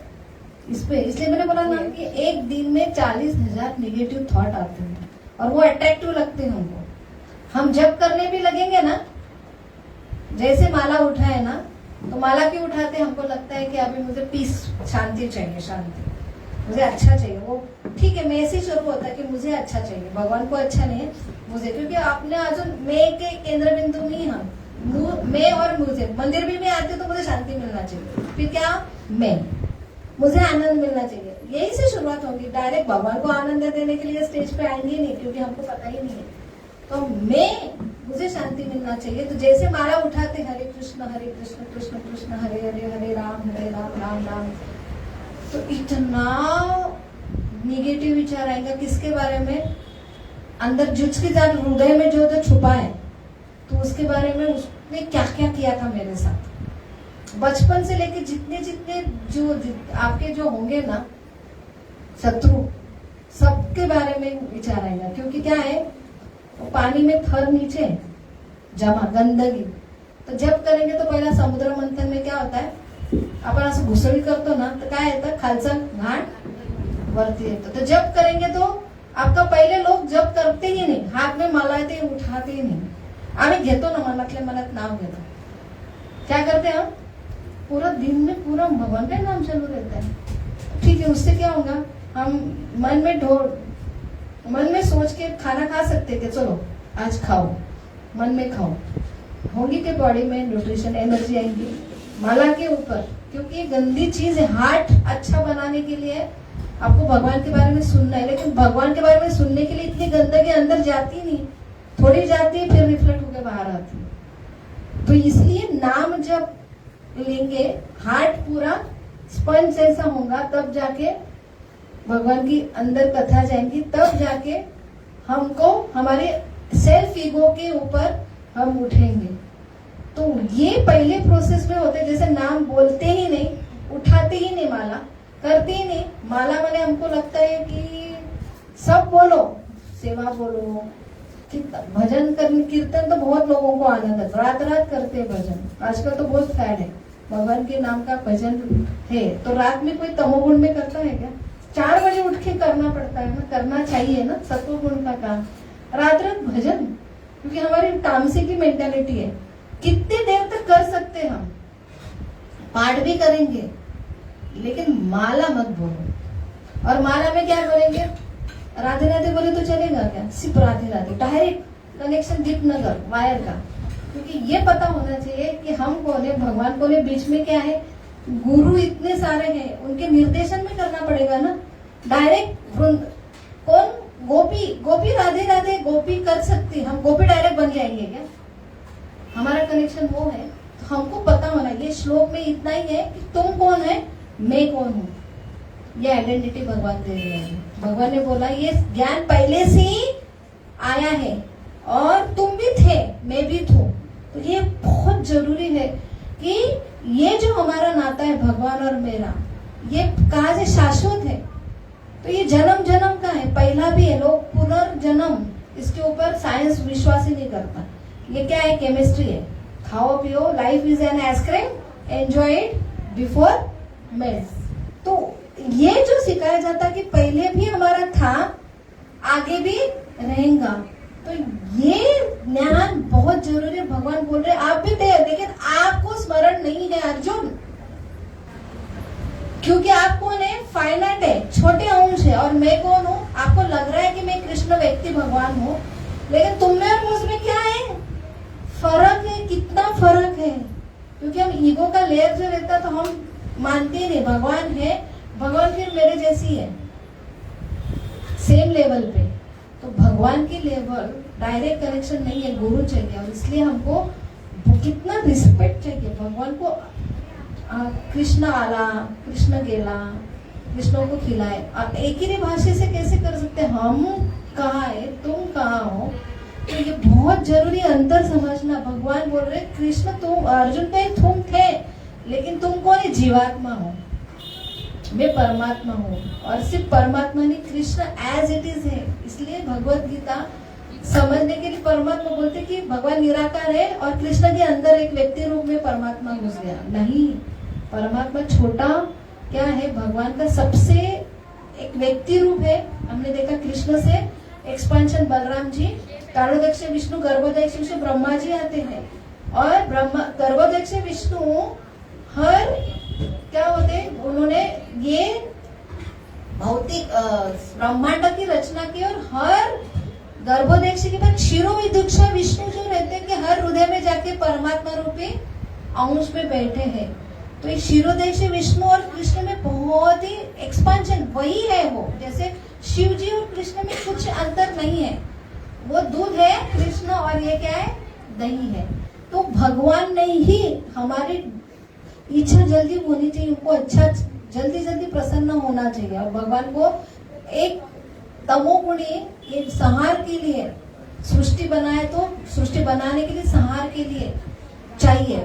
इस पे, इसलिए मैंने बोला ना कि एक दिन में 40,000 नेगेटिव थॉट आते हैं और वो अट्रैक्टिव लगते हैं हमको। हम जब करने भी लगेंगे ना, जैसे माला उठाए ना, तो माला क्यों उठाते हैं, हमको लगता है कि अभी मुझे पीस, शांति चाहिए, शांति, मुझे अच्छा चाहिए। वो ठीक है, मैं से शुरू होता है कि मुझे अच्छा चाहिए, भगवान को अच्छा नहीं है मुझे, क्योंकि आपने आज मैं के केंद्र बिंदु नहीं, हम मैं और मुझे, मंदिर भी मैं आती हूँ तो मुझे शांति मिलना चाहिए, फिर क्या, मैं, मुझे आनंद मिलना चाहिए, यही से शुरुआत होगी। डायरेक्ट भगवान को आनंद देने के लिए स्टेज पे आएंगे नहीं, क्योंकि हमको पता ही नहीं है। तो मुझे शांति मिलना चाहिए। तो जैसे माला उठाते हरे कृष्ण कृष्ण कृष्ण हरे हरे, हरे राम राम राम, तो इतना निगेटिव विचार आएगा किसके बारे में, अंदर जुझ के साथ हृदय में जो छुपा है, तो उसके बारे में उसने क्या क्या किया था मेरे साथ, बचपन से लेके जितने जितने जो आपके जो होंगे ना शत्रु, सबके बारे में विचार आएगा। क्योंकि क्या है, पानी में थर नीचे जमा गंदगी, तो जब करेंगे तो पहिला समुद्र मंथन में क्या होता है, आपण असं घुसळी करतो ना, तर काय येतं, खालचं घाट वरती येतं। तो जब करेंगे तो आपका, पहले लोग जब करते ही नहीं, हाथ में माला ते उठाते ही नहीं, आम्ही घेतो ना, मनातल्या मनात नाव घेतो, क्या करते हैं हम, पूरा दिन में पूरा भगवान का नाम चालू रहता है। ठीक है, उससे क्या होगा, हम मन में सोच के खाना खा सकते कि चलो आज खाओ, मन में खाओ, होगी के बॉडी में न्यूट्रिशन, एनर्जी आएंगी माला के ऊपर। क्योंकि ये गंदी चीज है, हार्ट अच्छा बनाने के लिए आपको भगवान के बारे में सुनना है, लेकिन भगवान के बारे में सुनने के लिए इतनी गंदगी अंदर जाती नहीं, थोड़ी जाती है, फिर रिफ्लेक्ट होकर बाहर आती है। तो इसलिए नाम जब लेंगे, हार्ट पूरा स्पंज जैसा होगा, तब जाके भगवान की अंदर कथा जाएंगी, तब जाके हमको हमारे सेल्फ ईगो के ऊपर हम उठेंगे। तो ये पहले प्रोसेस में होते, जैसे नाम बोलते ही नहीं, उठाते ही नहीं, माला करते ही नहीं। माला मैंने हमको लगता है कि सब बोलो, सेवा बोलो, भजन करने, कीर्तन तो बहुत लोगों को आनंद है, रात रात करते हैं भजन, आजकल तो बहुत फैड है भगवान के नाम का भजन है। तो रात में कोई तमोगुण में करता है क्या, 4 बजे उठ के करना पड़ता है ना, करना चाहिए ना, सत्वगुण का काम, रात रात भजन, क्योंकि हमारी तामसी की मेंटालिटी है। कितनी देर तक कर सकते हम, पाठ भी करेंगे, लेकिन माला मत बोलो। और माला में क्या करेंगे, राधे राधे बोले तो चलेगा क्या, सिर्फ Radhe Radhe, direct connection Deepnagar wire का। क्योंकि ये पता होना चाहिए कि हम कौन है, भगवान कौन है, बीच में क्या है, गुरु इतने सारे हैं, उनके निर्देशन में करना पड़ेगा ना। डायरेक्ट कौन, गोपी राधे राधे गोपी कर सकती, हम गोपी डायरेक्ट बन जाएंगे क्या, हमारा कनेक्शन वो है। तो हमको पता होना, ये श्लोक में इतना ही है कि तुम कौन है, मैं कौन हूँ, ये आइडेंटिटी भगवान दे रहे हैं। भगवान ने बोला ये ज्ञान पहले से ही आया है, और तुम भी थे, मैं भी थू। तो ये बहुत जरूरी है कि ये जो हमारा नाता है भगवान और मेरा, ये कहाँ से शाश्वत है। तो ये जन्म जन्म का है, पहला भी है, लोग पुनर्जन्म, इसके ऊपर साइंस विश्वास ही नहीं करता। ये क्या है, केमिस्ट्री है, खाओ पियो, life is an ice cream, enjoy it before melt. तो ये जो सिखाया जाता कि पहले भी हमारा था, आगे भी रहेगा, तो ये ज्ञान बहुत जरूरी है। भगवान बोल रहे आप भी थे, लेकिन आपको स्मरण नहीं है अर्जुन, क्योंकि आप कौन है, फाइनाइट है, छोटे अंश है, और मैं कौन हूँ, आपको लग रहा है कि मैं कृष्ण व्यक्ति भगवान हूँ, लेकिन तुम में और मुझ में क्या है, फर्क है, कितना फर्क है। क्योंकि हम ईगो का लेयर जो रहता तो हम मानते नहीं भगवान है, भगवान फिर मेरे जैसी है, सेम लेवल पे। तो भगवान की लेवल डायरेक्ट कनेक्शन नहीं है, गुरु चाहिए, और इसलिए हमको कितना रिस्पेक्ट चाहिए भगवान को। कृष्ण आला, कृष्ण गेला, कृष्ण को खिलाए। आप एक ही भाषा से कैसे कर सकते हैं? हम कहाँ है, तुम कहाँ हो? तो ये बहुत जरूरी अंतर समझना। भगवान बोल रहे कृष्ण तुम, अर्जुन पे तुम थे, लेकिन तुम कौन है? जीवात्मा हो, मैं परमात्मा हूँ। और सिर्फ परमात्मा नहीं, कृष्ण एज इट इज है। इसलिए भगवत गीता समझने के लिए परमात्मा बोलते कि भगवान निराकार है और कृष्ण के अंदर एक व्यक्ति रूप में परमात्मा घुस गया। नहीं, परमात्मा छोटा क्या है? भगवान का सबसे एक व्यक्ति रूप है। हमने देखा कृष्ण से एक्सपेंशन बलराम जी, कालोदक्ष विष्णु, गर्भोदक्ष विष्णु ब्रह्मा जी आते हैं। और ब्रह्मा गर्भोदक्ष विष्णु हर क्या होते, उन्होंने ये भौतिक ब्रह्मांड की रचना की। और हर गर्भोदक्ष के बाद क्षीरोविदुक्षा विष्णु जो रहते हैं कि हर हृदय में जाके परमात्मा रूपी अंश में बैठे हैं। तो ये क्षीरोदक्ष विष्णु और कृष्ण में बहुत ही एक्सपेंशन वही है। वो जैसे शिव जी और कृष्ण में कुछ अंतर नहीं है। वो दूध है कृष्ण और ये क्या है? दही है। तो भगवान ने ही हमारी इच्छा जल्दी होनी चाहिए, उनको अच्छा जल्दी जल्दी प्रसन्न होना चाहिए। और भगवान को एक तमोगुणी ये संहार के लिए सृष्टि बनाए, तो सृष्टि बनाने के लिए संहार के लिए चाहिए।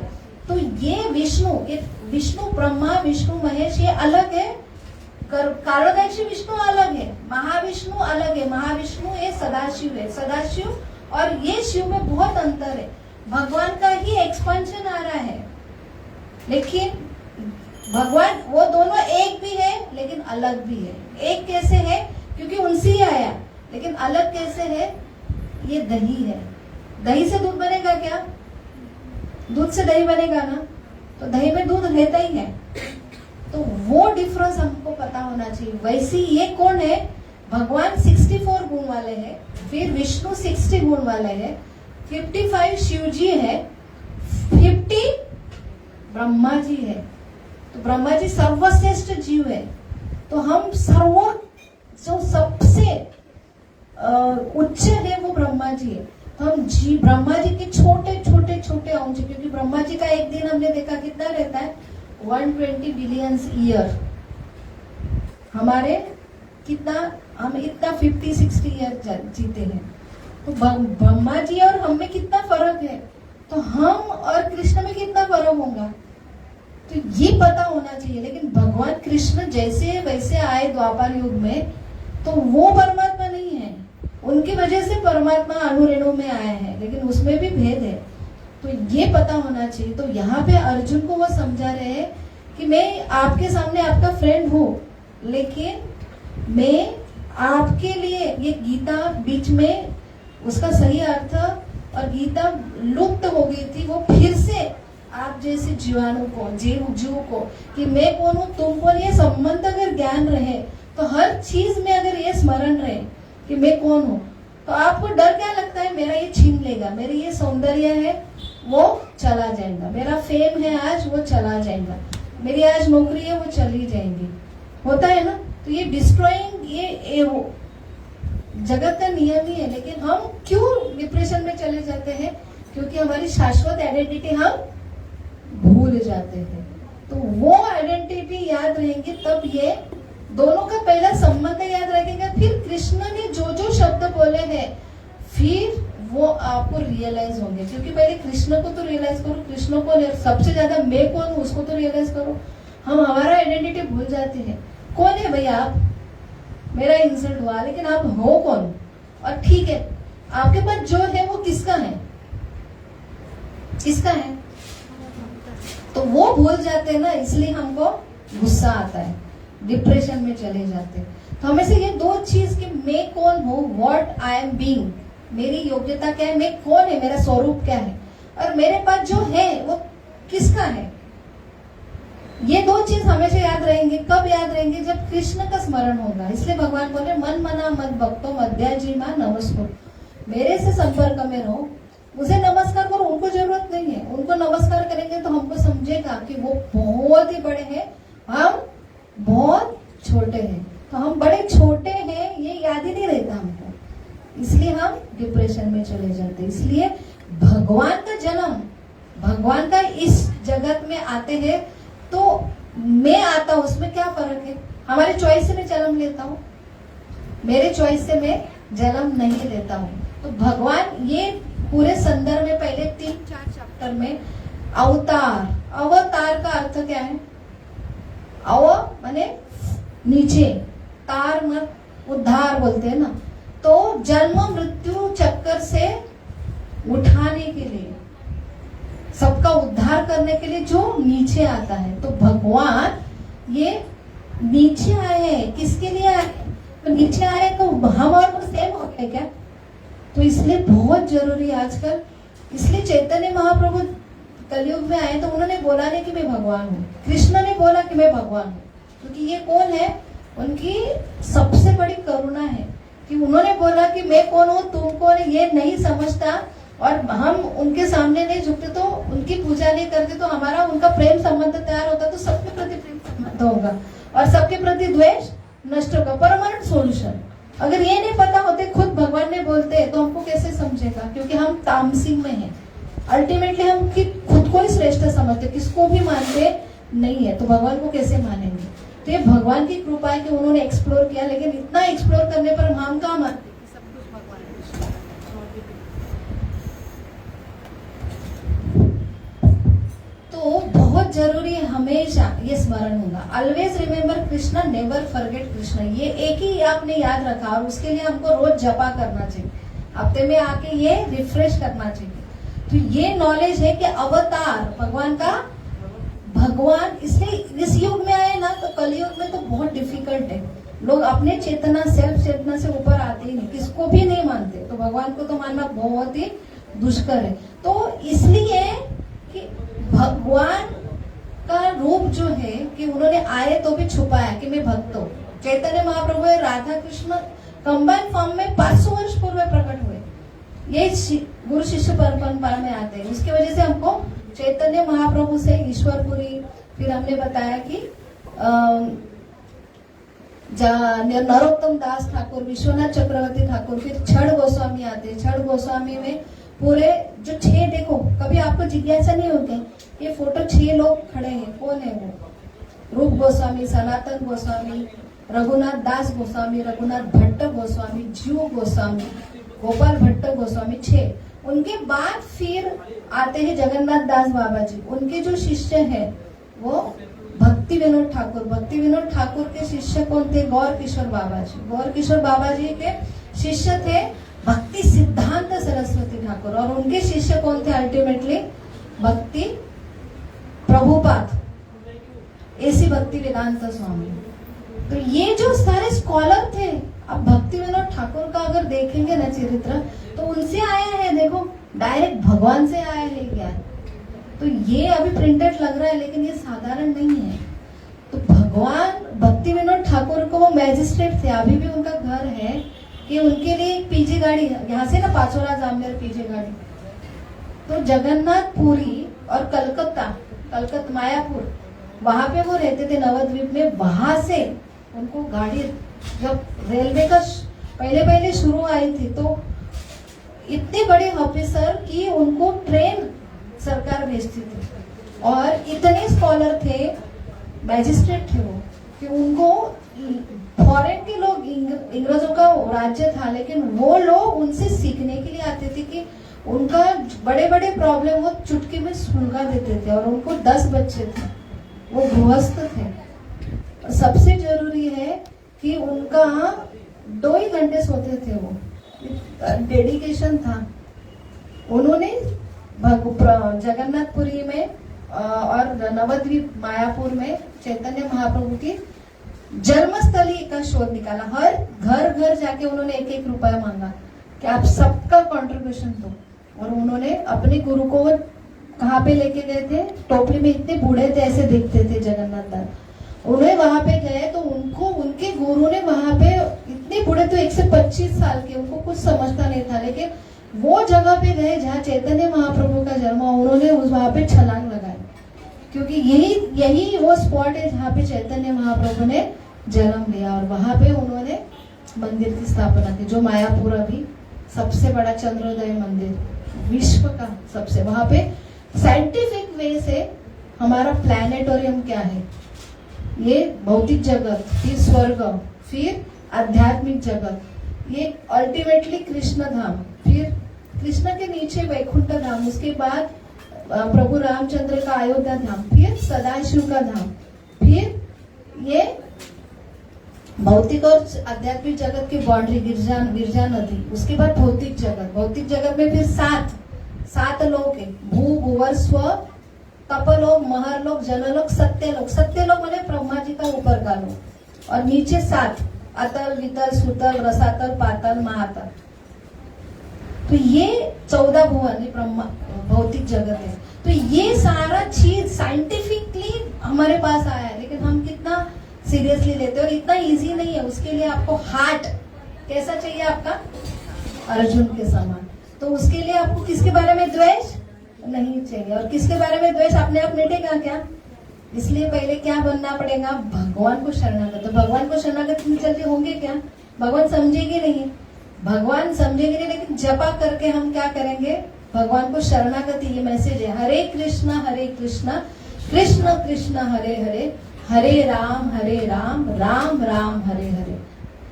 तो ये विष्णु ब्रह्मा, विष्णु महेश ये अलग है। कालोदक्ष विष्णु अलग है, महाविष्णु अलग है। महाविष्णु ये सदाशिव है, सदाशिव और ये शिव में बहुत अंतर है। भगवान का ही एक्सपेंशन आ रहा है, लेकिन भगवान वो दोनों एक भी है लेकिन अलग भी है। एक कैसे है? क्योंकि उनसे ही आया। लेकिन अलग कैसे है? ये दही है। दही से दूध बनेगा क्या? दूध से दही बनेगा ना? तो दही में दूध रहता ही है। तो वो डिफरेंस हमको पता होना चाहिए। वैसे ये कौन है? भगवान 64 गुण वाले हैं, फिर विष्णु 60 गुण वाले हैं, 55 शिव जी है, 50 ब्रह्मा जी है। तो ब्रह्मा जी सर्वश्रेष्ठ जीव है। तो हम जो सबसे उच्च है वो ब्रह्मा जी है। तो हम ब्रह्मा जी के छोटे छोटे छोटे अंश, क्योंकि ब्रह्मा जी का एक दिन हमने देखा कितना रहता है? 120 बिलियन ईयर। हमारे कितना, हम इतना 50-60 ईयर जीते हैं। तो ब्रह्मा जी और हम में कितना फर्क है? तो हम और कृष्ण में कितना फर्क होगा? तो ये पता होना चाहिए। लेकिन भगवान कृष्ण जैसे वैसे आए द्वापर युग में, तो वो परमात्मा नहीं है। उनकी वजह से परमात्मा अणु-रेणु में आए हैं, लेकिन उसमें भी भेद है। तो ये पता होना चाहिए। तो यहाँ पे अर्जुन को वो समझा रहे हैं कि मैं आपके सामने आपका फ्रेंड हूँ, लेकिन मैं आपके लिए ये गीता बीच में उसका सही अर्थ, और गीता लुप्त हो गई थी, वो फिर से आप जैसे जीवाणु को, जीव को कि मैं कौन हूँ, तुम कौन, ये संबंध अगर ज्ञान रहे, तो हर चीज में अगर ये स्मरण रहे कि मैं कौन हूँ, तो आपको डर क्या लगता है? मेरा ये छीन लेगा, मेरी ये सौंदर्य है वो चला जाएगा, मेरा फेम है आज वो चला जाएगा, मेरी आज नौकरी है वो चली जाएगी, होता है ना? तो ये डिस्ट्रॉइंग ये जगत का नियम ही है। लेकिन हम क्यों डिप्रेशन में चले जाते हैं? क्योंकि हमारी शाश्वत आइडेंटिटी हम भूल जाते हैं। तो वो आइडेंटिटी याद रहेंगे, तब ये दोनों का पहला संबंध याद रखेगा। फिर कृष्ण ने जो जो शब्द बोले हैं, फिर वो आपको रियलाइज होंगे। क्योंकि पहले कृष्ण को तो रियलाइज करो, कृष्ण को सबसे ज्यादा मैं कौन हूँ उसको तो रियलाइज करो। हम हमारा आइडेंटिटी भूल जाते हैं। कौन है भैया आप? मेरा इंसल्ट हुआ, लेकिन आप हो कौन? और ठीक है, आपके पास जो है वो किसका है? किसका है? तो वो भूल जाते हैं ना, इसलिए हमको गुस्सा आता है, डिप्रेशन में चले जाते हैं। तो हमें से ये दो चीज कि मैं कौन हूँ, व्हाट आई एम बीइंग, मेरी योग्यता क्या है, मैं कौन है, मेरा स्वरूप क्या है, और मेरे पास जो है वो किसका है। ये दो चीज हमेशा याद रहेंगे। कब याद रहेंगे? जब कृष्ण का स्मरण होगा। इसलिए भगवान बोले मन मना मत भक्तो मध्याजीमा नमस्कार, मेरे से संपर्क में रहो, मुझे नमस्कार करो। उनको जरूरत नहीं है, उनको नमस्कार करेंगे तो हमको समझेगा कि वो बहुत ही बड़े हैं, हम बहुत छोटे हैं। तो हम बड़े छोटे हैं ये याद ही नहीं रहता हमको, इसलिए हम डिप्रेशन में चले जाते हैं। इसलिए भगवान का जन्म, भगवान का इस जगत में आते हैं, तो मैं आता हूं, उसमें क्या फर्क है? हमारे चॉइस से मैं जन्म लेता हूँ, मेरे चॉइस से मैं जन्म नहीं लेता हूँ। तो भगवान ये पूरे संदर्भ में पहले 3-4 चैप्टर में अवतार, अवतार का अर्थ क्या है? अव माने नीचे, तार मत उद्धार बोलते हैं ना, तो जन्म मृत्यु चक्कर से उठाने के लिए, सबका उद्धार करने के लिए जो नीचे आता है। तो भगवान ये नीचे आए हैं, किसके लिए आए? तो नीचे आए तो हम और वो सेम हो गए क्या? तो इसलिए बहुत जरूरी है आजकल, इसलिए चैतन्य महाप्रभु कलयुग में आए तो उन्होंने बोला नहीं कि मैं भगवान हूँ, कृष्ण ने बोला कि मैं भगवान हूँ, क्योंकि ये कौन है? उनकी सबसे बड़ी करुणा है कि उन्होंने बोला कि मैं कौन हूँ, तुम कौन है, ये नहीं समझता और हम उनके सामने नहीं झुकते तो उनकी पूजा नहीं करते तो हमारा उनका प्रेम संबंध तैयार होता तो सबके प्रति प्रेम संबंध होगा और सबके प्रति द्वेष नष्ट होगा। Permanent solution. अगर ये नहीं पता होते, खुद भगवान ने बोलते तो हमको कैसे समझेगा? क्योंकि हम तामसिक में हैं। अल्टीमेटली हम खुद को ही श्रेष्ठ समझते, किसको भी मानते नहीं है, तो भगवान को कैसे मानेंगे? तो ये भगवान की कृपा है कि उन्होंने एक्सप्लोर किया, लेकिन इतना एक्सप्लोर करने पर हम कहाँ मानते? सब कुछ भगवान है। तो बहुत जरूरी है हमेशा ये स्मरण होगा, always remember Krishna, never forget Krishna. ये एक ही आपने याद रखा और उसके लिए हमको रोज जपा करना चाहिए, हफ्ते में आके ये रिफ्रेश करना चाहिए। तो ये नॉलेज है कि अवतार भगवान का, भगवान इसलिए इस युग में आए ना, तो कलयुग में तो बहुत डिफिकल्ट है। लोग अपने चेतना, सेल्फ चेतना से ऊपर आते ही नहीं, किसको भी नहीं मानते, तो भगवान को तो मानना बहुत ही दुष्कर है। तो इसलिए कि भगवान का रूप जो है कि उन्होंने आए तो भी छुपाया कि मैं भक्त हूँ। चैतन्य महाप्रभु राधा कृष्ण कंबाइन फॉर्म में 500 वर्ष पूर्व प्रकट हुए, ये गुरु शिष्य परंपरा में आते हैं। उसकी वजह से हमको चैतन्य महाप्रभु से ईश्वरपुरी, फिर हमने बताया कि नरोत्तम दास ठाकुर, विश्वनाथ चक्रवर्ती ठाकुर, फिर छड़ गोस्वामी आते हैं। छड़ गोस्वामी में पूरे जो 6, देखो कभी आपको जिज्ञासा नहीं होगी ये फोटो 6 लोग खड़े हैं, कौन है वो? रूप गोस्वामी, सनातन गोस्वामी, रघुनाथ दास गोस्वामी, रघुनाथ भट्ट गोस्वामी, जीव गोस्वामी, गोपाल भट्ट गोस्वामी, 6। उनके बाद फिर आते हैं जगन्नाथ दास बाबा जी। उनके जो शिष्य हैं वो भक्ति विनोद ठाकुर। भक्ति विनोद ठाकुर के शिष्य कौन थे? गौर किशोर बाबा जी। गौर किशोर बाबा जी के शिष्य थे भक्ति सिद्धांत सरस्वती ठाकुर, और उनके शिष्य कौन थे? अल्टीमेटली भक्ति प्रभुपाद, ऐसी भक्ति वेदांत स्वामी। तो ये जो सारे स्कॉलर थे, अब भक्ति विनोद ठाकुर का अगर देखेंगे ना चरित्र, तो उनसे आया है, देखो डायरेक्ट भगवान से आया है क्या? तो ये अभी प्रिंटेड लग रहा है, लेकिन ये साधारण नहीं है। तो भगवान भक्ति विनोद ठाकुर को वो मैजिस्ट्रेट थे, अभी भी उनका घर है कि उनके लिए एक पीजी गाड़ी, यहाँ से ना पाचोरा जामनेर पीजी गाड़ी, तो जगन्नाथपुरी और कलकत्ता मायापुर, वहां पे वो रहते थे नवद्वीप में। वहां से उनको गाड़ी, जब रेलवे का पहले शुरू आई थी, तो इतने बड़े ऑफिसर की उनको ट्रेन सरकार भेजती थी, और इतने स्कॉलर थे, मैजिस्ट्रेट थे वो, कि उनको फॉरेन के लोग, इंग्रजों का राज्य था, लेकिन वो लोग उनसे सीखने के लिए आते थे कि उनका बड़े बड़े प्रॉब्लम वो चुटकी में सुलझा देते थे। और उनको 10 बच्चे थे, वो गृहस्थ थे। और सबसे जरूरी है कि उनका 2 ही घंटे सोते थे, वो डेडिकेशन था। उन्होंने जगन्नाथपुरी में और नवद्वीप मायापुर में चैतन्य महाप्रभु की जन्मस्थली का शोध निकाला। हर घर जाके उन्होंने 1-1 रुपया मांगा कि आप सबका कंट्रीब्यूशन दो। और उन्होंने अपने गुरु को कहाँ पे लेके गए थे? टोपली में, इतने बूढ़े थे, ऐसे दिखते थे जगन्नाथ दास। उन्हें वहां पे गए तो उनको उनके गुरु ने वहां पे, इतने बूढ़े तो 125 साल के, उनको कुछ समझता नहीं था, लेकिन वो जगह पे गए जहाँ चैतन्य महाप्रभु का जन्म, उन्होंने उस वहां पे छलांग लगाई, क्योंकि यही वो स्पॉट है जहाँ पे चैतन्य महाप्रभु ने जन्म लिया। और वहां पे उन्होंने मंदिर की स्थापना की, जो मायापुर अभी सबसे बड़ा चंद्रोदय मंदिर विश्व का सबसे, वहां पे साइंटिफिक वे से हमारा प्लैनेटोरियम क्या है, ये भौतिक जगत, फिर स्वर्ग, फिर आध्यात्मिक जगत, ये अल्टीमेटली कृष्ण धाम, फिर कृष्ण के नीचे वैकुंठ धाम, उसके बाद प्रभु रामचंद्र का अयोध्या धाम, फिर सदाशिव का धाम, फिर ये भौतिक और आध्यात्मिक जगत की बाउंड्री गिरजा नदी, उसके बाद भौतिक जगत। भौतिक जगत में फिर सात लोक है, भू भुवर स्व, तपलोक, महरलोक, जनलोक, सत्यलोक। सत्यलोक मैंने ब्रह्मा जी का ऊपर का लोक, और नीचे 7 अतल, वितल, सुतल, रसातल, पातल, महातल। तो ये 14 भुवन ब्रह्मा भौतिक जगत है। तो ये सारा चीज साइंटिफिकली हमारे पास आया है, लेकिन हम कितना सीरियसली लेते हैं, और इतना इजी नहीं है। उसके लिए आपको हार्ट कैसा चाहिए आपका, अर्जुन के समान। तो उसके लिए आपको किसके बारे में द्वेष नहीं चाहिए, और किसके बारे में द्वेष अपने आप मिटेगा क्या? इसलिए पहले क्या बनना पड़ेगा, भगवान को शरणागत। तो भगवान को शरणागत इतनी जल्दी होंगे क्या? भगवान समझेंगे नहीं, भगवान समझेंगे नहीं, लेकिन जपा करके हम क्या करेंगे, भगवान को शरणागति। ये मैसेज है, हरे कृष्णा कृष्ण कृष्ण हरे हरे, हरे राम राम राम हरे हरे।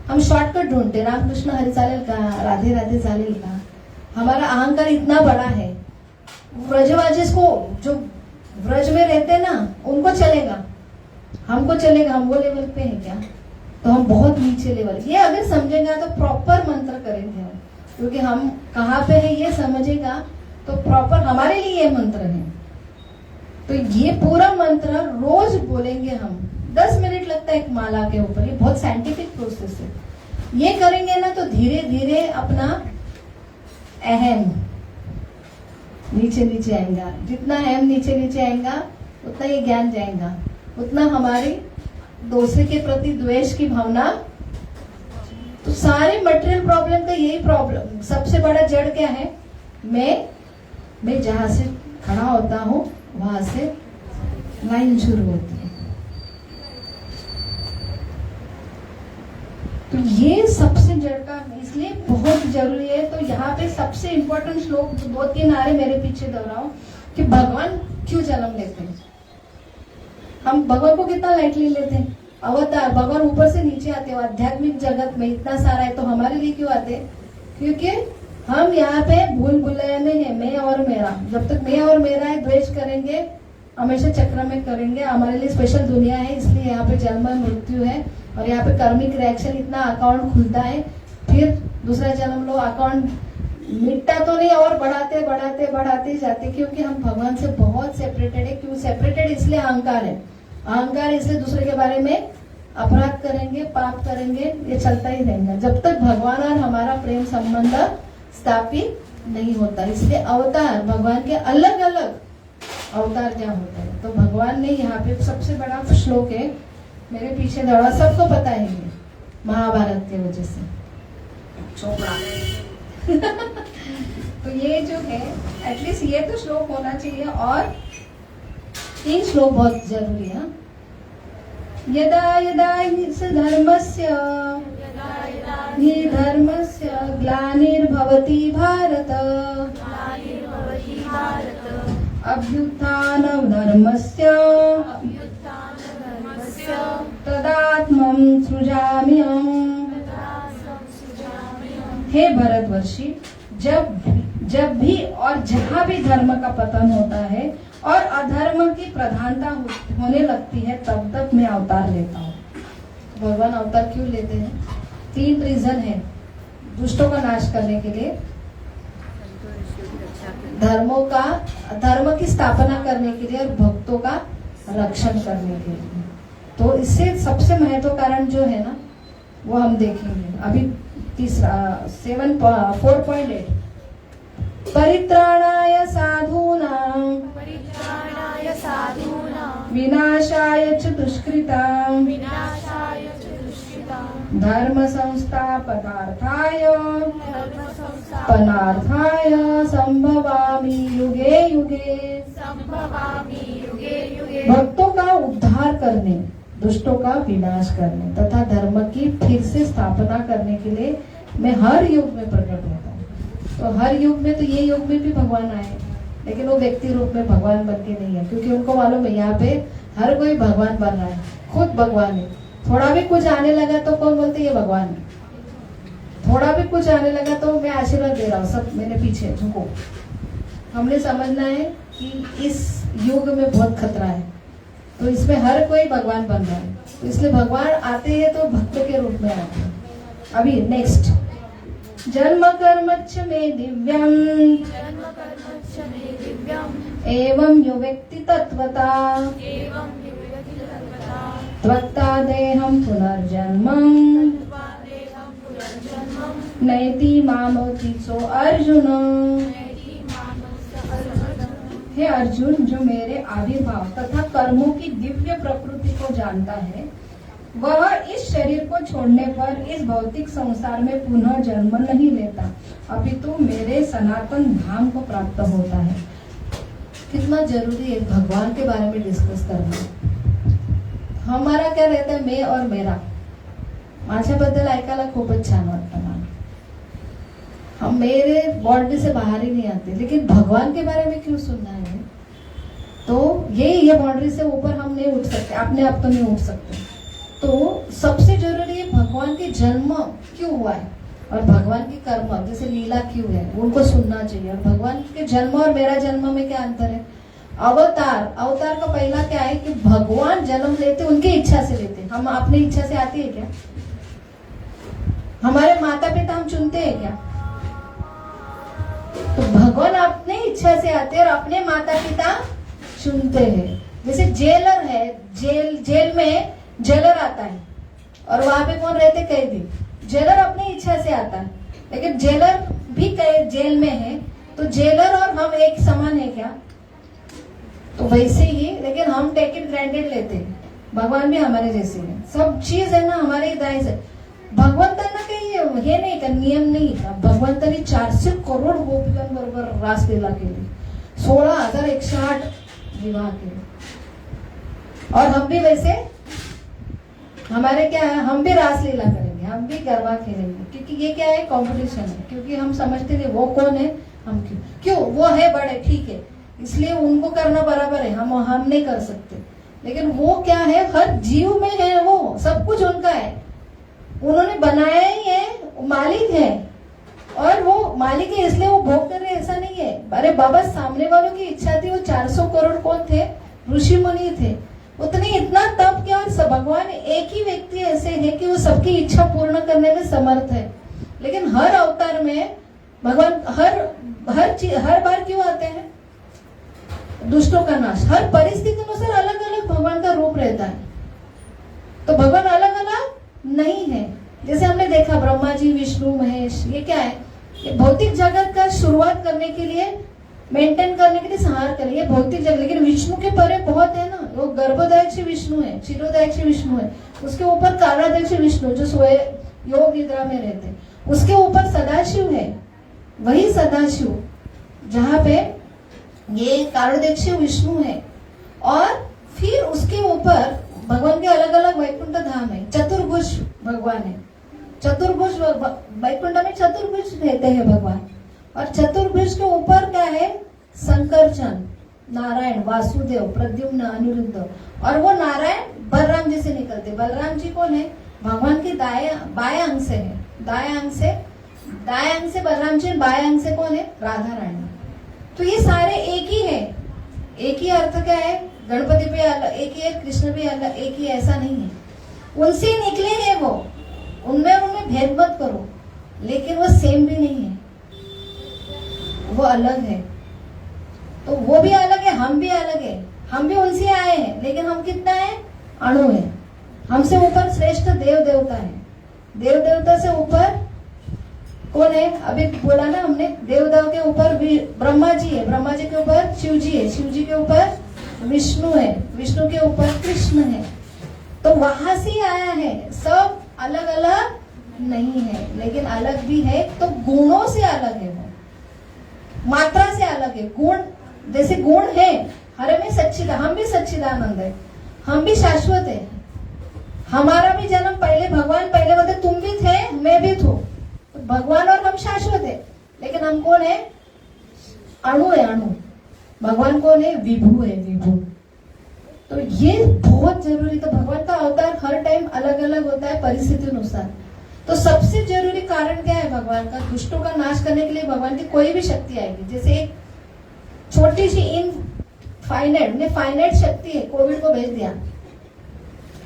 हम शॉर्टकट ढूंढते, राम कृष्ण हरे चालेल का, राधे राधे चालेल का? हमारा अहंकार इतना बड़ा है। व्रजवासी को, जो व्रज में रहते हैं ना, उनको चलेगा, हमको चलेगा, हम वो लेवल पे है क्या? तो हम बहुत नीचे लेवल। ये अगर समझेगा तो प्रॉपर मंत्र करेंगे हम, क्योंकि हम कहाँ पे है ये समझेगा तो प्रॉपर हमारे लिए ये मंत्र है। तो ये पूरा मंत्र रोज बोलेंगे हम, 10 मिनट लगता है एक माला के ऊपर। ये बहुत साइंटिफिक प्रोसेस है। ये करेंगे ना तो धीरे धीरे अपना अहम नीचे नीचे आएगा। जितना अहम नीचे नीचे आएगा उतना ये ज्ञान जाएगा, उतना हमारी दूसरे के प्रति द्वेष की भावना। तो सारे मटेरियल प्रॉब्लम का यही प्रॉब्लम, सबसे बड़ा जड़ क्या है? मैं जहां से खड़ा होता हूं वहां से लाइन शुरू होती है। तो ये सबसे जड़ का, इसलिए बहुत जरूरी है। तो यहाँ पे सबसे इंपॉर्टेंट श्लोक 2-3 नारे मेरे पीछे दोहराओ कि भगवान क्यों जन्म लेते हैं। हम भगवान को कितना लाइटली लेते हैं। अवतार, भगवान ऊपर से नीचे आते हैं, आध्यात्मिक जगत में इतना सारा है, तो हमारे लिए क्यों आते हैं? क्योंकि हम यहाँ पे भूल भुलैया में है, मैं और मेरा। जब तक मैं और मेरा है, द्वेष करेंगे, हमेशा चक्र में करेंगे। हमारे लिए स्पेशल दुनिया है, इसलिए यहाँ पे जन्म मृत्यु है, और यहाँ पे कर्मिक रिएक्शन, इतना अकाउंट खुलता है, फिर दूसरा जन्म लो, अकाउंट मिटता तो नहीं, और बढ़ाते बढ़ाते बढ़ाते जाते, क्योंकि हम भगवान से बहुत सेपरेटेड है। क्यों सेपरेटेड? इसलिए अहंकार है। अहंकार इसलिए दूसरे के बारे में अपराध करेंगे, पाप करेंगे, ये चलता ही रहेगा जब तक भगवान और हमारा प्रेम संबंध स्थापित नहीं होता। इसलिए अवतार, भगवान के अलग अलग अवतार क्या होते हैं। तो भगवान ने यहाँ पे सबसे बड़ा श्लोक है, मेरे पीछे दौड़ा, सबको पता है ये, महाभारत के वजह से चोपड़ा। तो ये जो है, एटलीस्ट ये तो श्लोक होना चाहिए। और 3 श्लोक बहुत जरूरी है। यदा यदा हि धर्मस्य ग्लानिर्भवति भारत, अभ्युत्थानं धर्मस्य तदात्मं सृजाम्यहम्। हे भरतवर्षी, जब भी और जहाँ भी धर्म का पतन होता है और अधर्म की प्रधानता होने लगती है, तब तक मैं अवतार लेता हूँ। भगवान अवतार क्यों लेते हैं? 3 रीजन है। दुष्टों का नाश करने के लिए, धर्म की स्थापना करने के लिए, और भक्तों का रक्षण करने के लिए। तो इससे सबसे महत्व कारण जो है ना, वो हम देखेंगे अभी। तीसरा 4.8 परित्राणाय साधूनां विनाशाय च दुष्कृतां धर्म संस्थापनार्थाय संभवामि युगे युगे। भक्तों का उद्धार करने, दुष्टों का विनाश करने तथा धर्म की फिर से स्थापना करने के लिए मैं हर युग में प्रकट होता हूँ। तो हर युग में, तो ये युग में भी भगवान आए, लेकिन वो व्यक्ति रूप में भगवान बन के नहीं है, क्योंकि उनको मालूम है यहाँ पे हर कोई भगवान बन रहा है। खुद भगवान है। थोड़ा भी कुछ आने लगा तो कौन बोलते ये भगवान है। थोड़ा भी कुछ आने लगा तो मैं आशीर्वाद दे रहा हूँ, सब मेरे पीछे झुको। हमने समझना है कि इस युग में बहुत खतरा है, तो इसमें हर कोई भगवान बन रहा है। तो इसलिए भगवान आते हैं तो भक्तों के रूप में आते हैं। अभी नेक्स्ट, जन्म कर्मच्च मे दिव्यम एवं यो व्यक्ति तत्वता त्वक्ता देहम पुनर्जन्मं नैति मामोति सो अर्जुन। हे अर्जुन, जो मेरे आविर्भाव तथा कर्मों की दिव्य प्रकृति को जानता है, वह इस शरीर को छोड़ने पर इस भौतिक संसार में पुनः जन्म नहीं लेता, अपितु मेरे सनातन धाम को प्राप्त होता है। कितना जरूरी है भगवान के बारे में डिस्कस करना। हमारा क्या रहता है, मैं और मेरा। माझ्याबद्दल ऐकायला खूपच छान वाटतं मला। हम मेरे बॉडी से बाहर ही नहीं आते, लेकिन भगवान के बारे में क्यों सुनना है? तो ये बाउंड्री से ऊपर हम नहीं उठ सकते, अपने आप तो नहीं उठ सकते। तो सबसे जरूरी है भगवान के जन्म क्यों हुआ है और भगवान की कर्म जैसे लीला क्यों है, उनको सुनना चाहिए। और भगवान के जन्म और मेरा जन्म में क्या अंतर है? अवतार का पहला क्या है कि भगवान जन्म लेते उनकी इच्छा से लेते। हम अपनी इच्छा से आते हैं क्या? हमारे माता पिता हम चुनते हैं क्या? तो भगवान अपने इच्छा से आते हैं और अपने माता पिता चुनते हैं। जैसे जेलर है, जेल में जेलर आता है और वहां पे कौन रहते? कैदी। जेलर अपनी इच्छा से आता है, लेकिन जेलर भी जेल में है, तो जेलर और हम एक समान है क्या? तो वैसे ही, लेकिन हम टेक इट ग्रांटेड लेते हैं। भगवान भी हमारे जैसे हैं, सब चीज है ना हमारे दाई से। भगवंतांना काही हे नाही का, नियम नाही का? भगवंतांनी 400 करोड गोपिकांबरोबर रासलीला केली, 16,108 विवाह केले। और हम भी वैसे, हमारे क्या है, हम भी रासलीला करेंगे, हम भी गरबा खेलेंगे, क्योंकि ये क्या है, कंपटीशन है। क्योंकि हम समझते थे वो कौन है, हम क्यों वो है बड़े, ठीक है, इसलिए उनको करना बराबर है, हम नहीं कर सकते। लेकिन वो क्या है, हर जीव में है, वो सब कुछ उनका है, उन्होंने बनाया ही है, मालिक है। और वो मालिक है इसलिए वो भोग कर रहे, ऐसा नहीं है। अरे बाबा, सामने वालों की इच्छा थी, वो 400 करोड़ कौन थे? ऋषि मुनि थे। उतने इतना तप किया और भगवान एक ही व्यक्ति ऐसे है कि वो सबकी इच्छा पूर्ण करने में समर्थ है। लेकिन हर अवतार में भगवान हर बार क्यों आते हैं? दुष्टों का नाश। हर परिस्थिति अनुसार अलग अलग भगवान का रूप रहता है। तो भगवान अलग अलग नहीं है। जैसे हमने देखा ब्रह्मा जी, विष्णु, महेश, ये क्या है? ये भौतिक जगत का शुरुआत करने के लिए, मेंटेन करने के लिए, संहार करने, ये भौतिक जगत। लेकिन विष्णु के परे बहुत है ना, वो गर्भोदयक्षी विष्णु है, क्षीरोदयक्षी विष्णु है, उसके ऊपर कालाध्यक्ष विष्णु जो सोए योग निद्रा में रहते, उसके ऊपर सदाशिव है, वही सदाशिव जहाँ पे ये कालाध्यक्ष विष्णु है। और फिर उसके ऊपर भगवान के अलग अलग वैकुंठ धाम है, चतुर्भुज भगवान है। चतुर्भुज वैकुंठ में चतुर्भुज रहते हैं भगवान। और चतुर्भुज के ऊपर क्या है? संकर्षण, नारायण, वासुदेव, प्रद्युम्न, अनिरुद्ध। और वो नारायण बलराम जी से निकलते। बलराम जी कौन है? भगवान के बाएं अंग से है, दाएं अंग से बलराम जी, बाएं अंग से कौन है? राधा रानी। तो ये सारे एक ही है। एक ही अर्थ क्या है? गणपति भी अलग एक ही है, कृष्ण भी अलग एक ही, ऐसा नहीं है। उनसे निकले हैं वो, उनमें भेद मत करो, लेकिन वो सेम भी नहीं है, वो अलग है। तो वो भी अलग है, हम भी अलग है। हम भी उनसे आए हैं, लेकिन हम कितना है? अणु है। हमसे ऊपर श्रेष्ठ देव देवता है। देव देवता से ऊपर कौन है? अभी बोला ना हमने, देवताओं के ऊपर ब्रह्मा जी है, ब्रह्मा जी के ऊपर शिव जी है, शिव जी के ऊपर विष्णु है, विष्णु के ऊपर कृष्ण है। तो वहां से आया है, सब अलग अलग नहीं है, लेकिन अलग भी है। तो गुणों से अलग है, वो मात्रा से अलग है। गुण जैसे गुण है, हर में सच्चिदानंद, हम भी सच्चिदानंद है, हम भी शाश्वत है। हमारा भी जन्म पहले, भगवान पहले बोलते तुम भी थे, मैं भी थू। तो भगवान और हम शाश्वत है, लेकिन हम कौन है? अणु है, अणु। भगवान कौन है? विभु है, विभु। तो ये बहुत जरूरी। तो भगवान का अवतार हर टाइम अलग अलग होता है परिस्थिति अनुसार। तो सबसे जरूरी कारण क्या है भगवान का? दुष्टों का नाश करने के लिए भगवान की कोई भी शक्ति आएगी। जैसे एक छोटी सी फाइनाइट शक्ति है, कोविड को भेज दिया,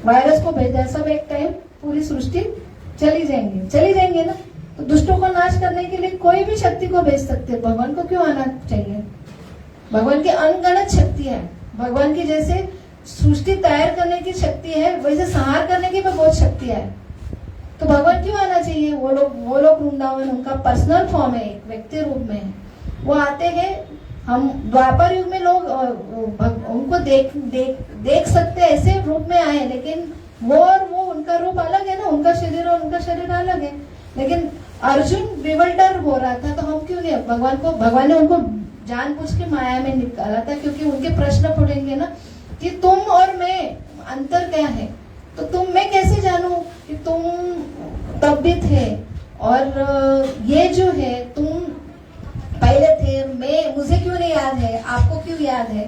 वायरस को भेज दिया, सब एक टाइम पूरी सृष्टि चली जाएंगे ना। तो दुष्टों को नाश करने के लिए कोई भी शक्ति को भेज सकते हैं, भगवान को क्यों आना चाहिए? भगवान की अनगणत शक्ति है। भगवान की जैसे सृष्टि तैयार करने की शक्ति है, वैसे संहार करने की भी बहुत शक्ति है। तो भगवान क्यों आना चाहिए? वो लोग वृंदावन उनका पर्सनल फॉर्म है, एक व्यक्ति रूप में है। वो आते हैं, हम द्वापर युग में लोग उनको देख सकते ऐसे रूप में आए, लेकिन वो उनका रूप अलग है ना, उनका शरीर और उनका शरीर अलग है। लेकिन अर्जुन बिवल्डर हो रहा था, तो हम क्यों नहीं? भगवान ने उनको जानबूझ के माया में निकाला था, क्योंकि उनके प्रश्न पड़ेंगे ना कि तुम और मैं अंतर क्या है। तो मैं कैसे जानूं कि तुम तब भी थे और ये जो है तुम पहले थे, मुझे क्यों नहीं याद है, आपको क्यों याद है?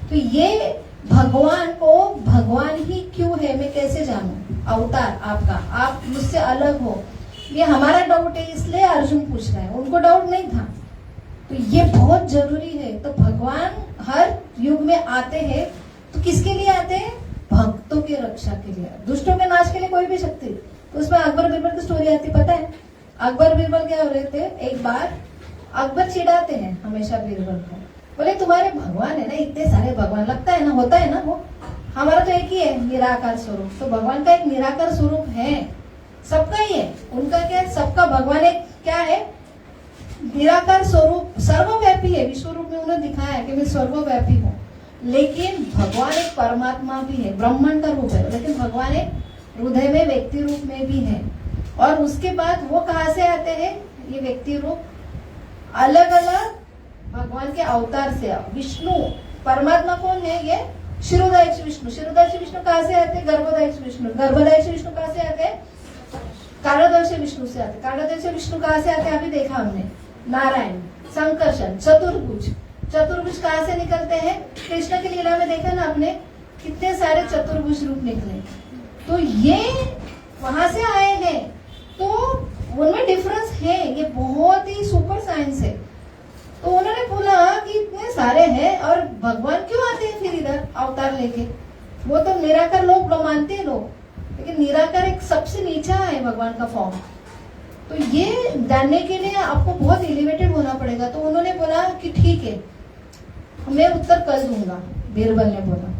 तो ये भगवान ही क्यों है, मैं कैसे जानूं? अवतार आपका, आप मुझसे अलग हो, ये हमारा डाउट है, इसलिए अर्जुन पूछ रहा है, उनको डाउट नहीं था। तो ये बहुत जरूरी है। तो भगवान हर युग में आते हैं, तो किसके लिए आते हैं? भक्तों की रक्षा के लिए, दुष्टों के नाश के लिए कोई भी शक्ति। तो उसमें अकबर बीरबल की स्टोरी आती, पता है अकबर बीरबल क्या हो रहे थे? एक बार अकबर चिढ़ाते हैं हमेशा बीरबल को, बोले तुम्हारे भगवान है ना, इतने सारे भगवान, लगता है ना, होता है ना, वो हमारा तो एक ही है निराकार स्वरूप। तो भगवान का एक निराकार स्वरूप है, सबका ही है। उनका क्या है? सबका भगवान एक क्या है? निराकार स्वरूप, सर्वव्यापी है। विश्व रूप में उन्होंने दिखाया है कि मैं सर्वव्यापी हूँ। लेकिन भगवान एक परमात्मा भी है, ब्रह्मांड का रूप है, लेकिन भगवान एक हृदय में व्यक्ति रूप में भी है। और उसके बाद वो कहाँ से आते हैं? ये व्यक्ति रूप अलग अलग भगवान के अवतार से। विष्णु परमात्मा कौन है? ये शिरोधायक्ष विष्णु। शिरोधायक्ष विष्णु कहाँ से आते हैं? गर्भोधायक्ष विष्णु। गर्भोधायक्ष विष्णु कहाँ से आते हैं? कारणोदय विष्णु से आते। कारणोदय विष्णु कहाँ से आते हैं? अभी देखा हमने, नारायण, संकर्षण, चतुर्भुज। चतुर्भुज कहाँ से निकलते हैं? कृष्ण की लीला में देखा ना आपने, कितने सारे चतुर्भुज रूप निकले। तो ये वहां से आए हैं, तो उनमें डिफरेंस है, ये बहुत ही सुपर साइंस है। तो उन्होंने बोला कि इतने सारे हैं और भगवान क्यों आते हैं फिर इधर अवतार लेके? वो तो निराकार लोग मानते हैं लोग, लेकिन निराकार एक सबसे नीचा है भगवान का फॉर्म। तो ये जानने के लिए आपको बहुत एलिवेटेड होना पड़ेगा। तो उन्होंने बोला कि ठीक है, मैं उत्तर कल दूंगा, बीरबल ने बोला।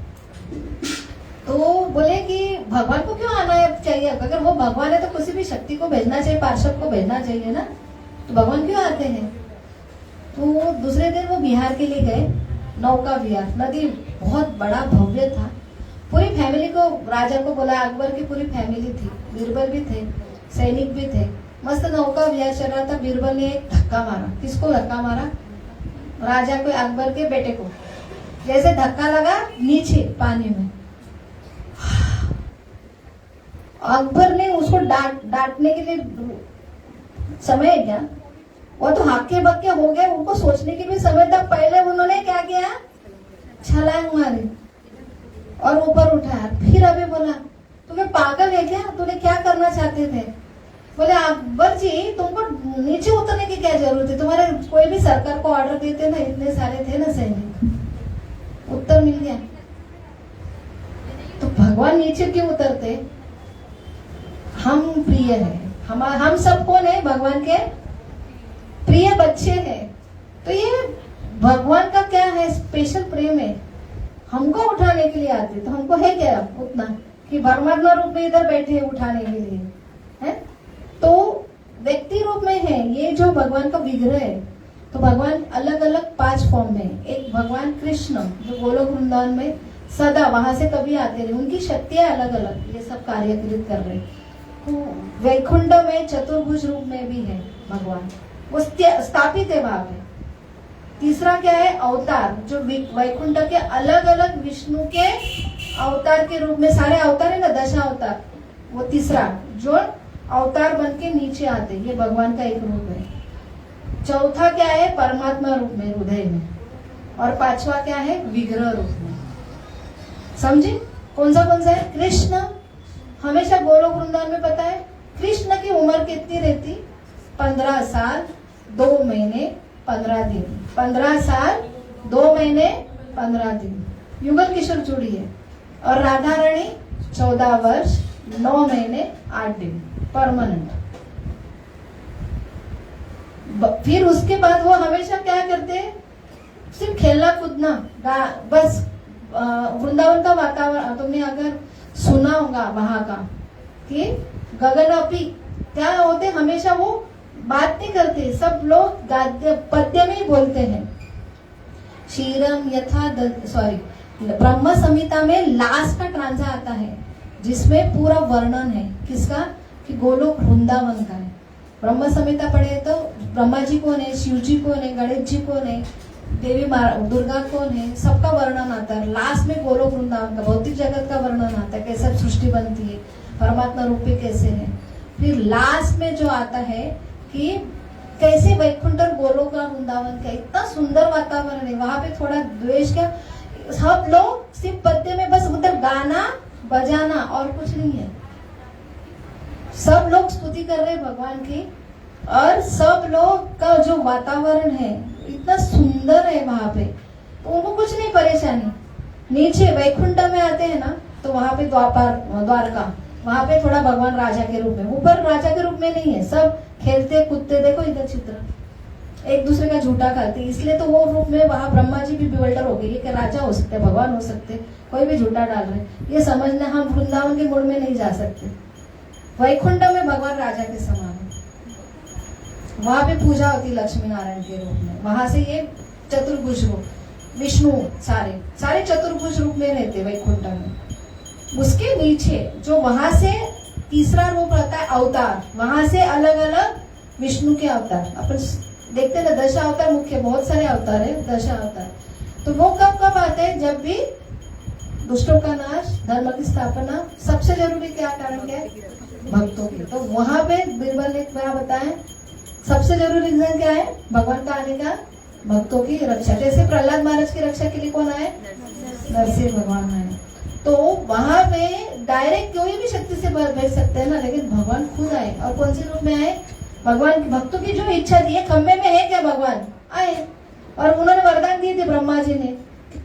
तो बोले कि भगवान को क्यों आना चाहिए? अगर वो भगवान है तो किसी भी शक्ति को भेजना चाहिए, पार्षद को भेजना चाहिए ना, तो भगवान क्यों आते हैं? तो दूसरे दिन वो बिहार के लिए गए, नौका विहार, नदी बहुत बड़ा भव्य था। पूरी फैमिली को, राजा को बोला, अकबर की पूरी फैमिली थी, बीरबल भी थे, सैनिक भी थे, मस्त नौका विहार चल रहा था। बीरबल ने एक धक्का मारा। किसको धक्का मारा? राजा को, अकबर के बेटे को। जैसे धक्का लगा नीचे पानी में, अकबर ने उसको डांटने के लिए समय है क्या? वो तो हक्के बक्के हो गए, उनको सोचने के भी समय तक पहले उन्होंने क्या किया? छलांग मारी और ऊपर उठाया। फिर अभी बोला तुम्हें पागल है क्या? तूने क्या करना चाहते थे? बोले अकबर जी, तुमको नीचे उतरने की क्या जरूरत है? तुम्हारे कोई भी सरकार को ऑर्डर देते ना, इतने सारे थे ना सैनिक, उत्तर मिल गया। तो भगवान नीचे क्यों उतरते? हम प्रिय है, हम सब कौन है? भगवान के प्रिय बच्चे हैं। तो ये भगवान का क्या है? स्पेशल प्रेम है, हमको उठाने के लिए आते। तो हमको है क्या उतना कि परमात्मा रूप में इधर बैठे उठाने के लिए है? तो व्यक्ति रूप में है ये जो भगवान का विग्रह है। तो भगवान अलग अलग 5 फॉर्म में। एक भगवान कृष्ण जो गोलोक वृंदावन में सदा वहां से कभी आते रहे, उनकी शक्तियां अलग अलग, ये सब कार्यकृत कर रहे। तो वैकुंठ में चतुर्भुज रूप में भी है भगवान, वो स्थापित है वहां पे। तीसरा क्या है? अवतार, जो वैकुंठ के अलग अलग विष्णु के अवतार के रूप में, सारे अवतार है ना, 10 अवतार, वो तीसरा जो अवतार बन के नीचे आते, ये भगवान का एक रूप है। चौथा क्या है? परमात्मा रूप में, हृदय में। और 5वां क्या है? विग्रह रूप में। समझे? कौन सा है? कृष्ण। हमेशा गोलोक वृंदावन में पता है कृष्ण की उम्र कितनी रहती? 15 साल 2 महीने 15 दिन। 15 साल 2 महीने 15 दिन। युगल किशोर जोड़ी है। और राधा रानी 14 वर्ष 9 महीने 8 दिन परमानेंट। फिर उसके बाद वो हमेशा क्या करते हैं? सिर्फ खेलना कूदना, बस। वृंदावन का वातावरण तुमने अगर सुना होगा वहां का कि गगनपी क्या होते, हमेशा वो बात नहीं करते, सब लोग गाद्य पद्य में ही बोलते हैं। क्षीरम यथा ब्रह्म संहिता में लास्ट का ट्रांजा आता है जिसमें पूरा वर्णन है किसका? कि गोलोक वृंदावन का है। ब्रह्म संहिता पढ़े तो ब्रह्मा जी कौन है, शिव जी कौन है, गणेश जी कौन है, देवी दुर्गा कौन है, सबका वर्णन आता है। लास्ट में गोलोक वृंदावन का भौतिक जगत का वर्णन आता है, कैसे सृष्टि बनती है, परमात्मा रूप में कैसे है। फिर लास्ट में जो आता है कि कैसे वैकुंठ और गोलोक वृंदावन का इतना सुंदर वातावरण है, वहां पे थोड़ा द्वेष क्या, सब लोग सिर्फ पद्य में बस उधर गाना बजाना और कुछ नहीं है। सब लोग स्तुति कर रहे हैं भगवान की, और सब लोग का जो वातावरण है इतना सुंदर है वहां पे, तो उनको कुछ नहीं परेशानी। नीचे वैकुंठ में आते हैं ना, तो वहां पे द्वारका, वहां पे थोड़ा भगवान राजा के रूप में, ऊपर राजा के रूप में नहीं है, सब खेलते कूदते, देखो इधर चित्र, एक दूसरे का झूठा खाते, इसलिए तो वो रूप में वहां ब्रह्मा जी भी बिवल्डर हो गए कि राजा हो सकते, भगवान हो सकते, कोई भी झूठा डाल रहे। ये समझना, हम वृंदावन के मूड में नहीं जा सकते। वैकुंठ में भगवान राजा के समान है, वहां पे पूजा होती लक्ष्मी नारायण के रूप में। वहां से ये चतुर्भुज रूप, विष्णु सारे चतुर्भुज रूप में रहते वैकुंठ में। उसके नीचे जो वहां से तीसरा रूप रहता है अवतार, वहां से अलग अलग विष्णु के अवतार अपन देखते ना, 10 अवतार मुख्य, बहुत सारे अवतार है, 10 अवतार। तो वो कब आते हैं? जब भी दुष्टों का नाश, धर्म की स्थापना, सबसे जरूरी क्या कारण क्या है? भक्तों की। तो वहां पे बीरबल ने क्या बताया? सबसे जरूरी रीजन क्या है भगवान का आने का? भक्तों की रक्षा। जैसे प्रहलाद महाराज की रक्षा के लिए कौन आए? नरसिंह भगवान आए। तो वहां पे डायरेक्ट कोई भी शक्ति से भेज सकते हैं ना, लेकिन भगवान खुद आए। और कौन से रूप में आए? भगवान भक्तों की जो इच्छा दी है, खम्भे में है क्या भगवान? आए। और उन्होंने वरदान दिए थे ब्रह्मा जी ने,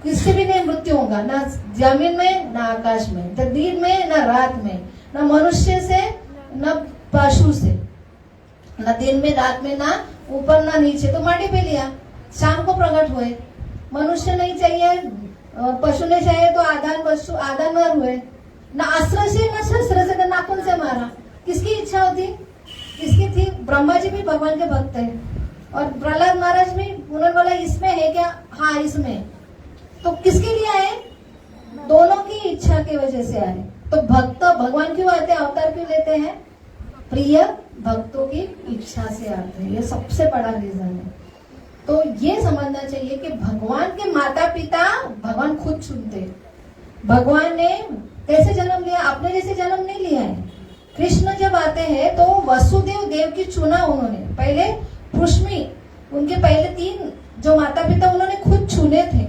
किससे भी नहीं मृत्यु होगा, ना जमीन में ना आकाश में, न दिन में ना रात में, ना मनुष्य से न पशु से, न दिन में रात में, ना ऊपर ना नीचे। तो माटी पे लिया, शाम को प्रकट हुए। मनुष्य नहीं चाहिए, पशु नहीं चाहिए, तो आदान हुए। ना अस्त्र से ना शस्त्र से, ना नाखून से मारा। किसकी इच्छा होती? किसकी थी? ब्रह्मा जी भी भगवान के भक्त है, और प्रहलाद महाराज भी, उन्होंने बोला इसमें है क्या? हाँ इसमें। तो किसके लिए आए? दोनों की इच्छा की वजह से आए। तो भक्त भगवान क्यों आते हैं, अवतार क्यों लेते हैं? प्रिय भक्तों की इच्छा से आते हैं, ये सबसे बड़ा रीजन है। तो ये समझना चाहिए कि भगवान के माता पिता भगवान खुद चुनते। भगवान ने कैसे जन्म लिया? अपने जैसे जन्म नहीं लिया है। कृष्ण जब आते हैं तो वसुदेव देव की चुना उन्होंने, पहले पुष्मी, उनके पहले 3 जो माता पिता उन्होंने खुद चुने थे।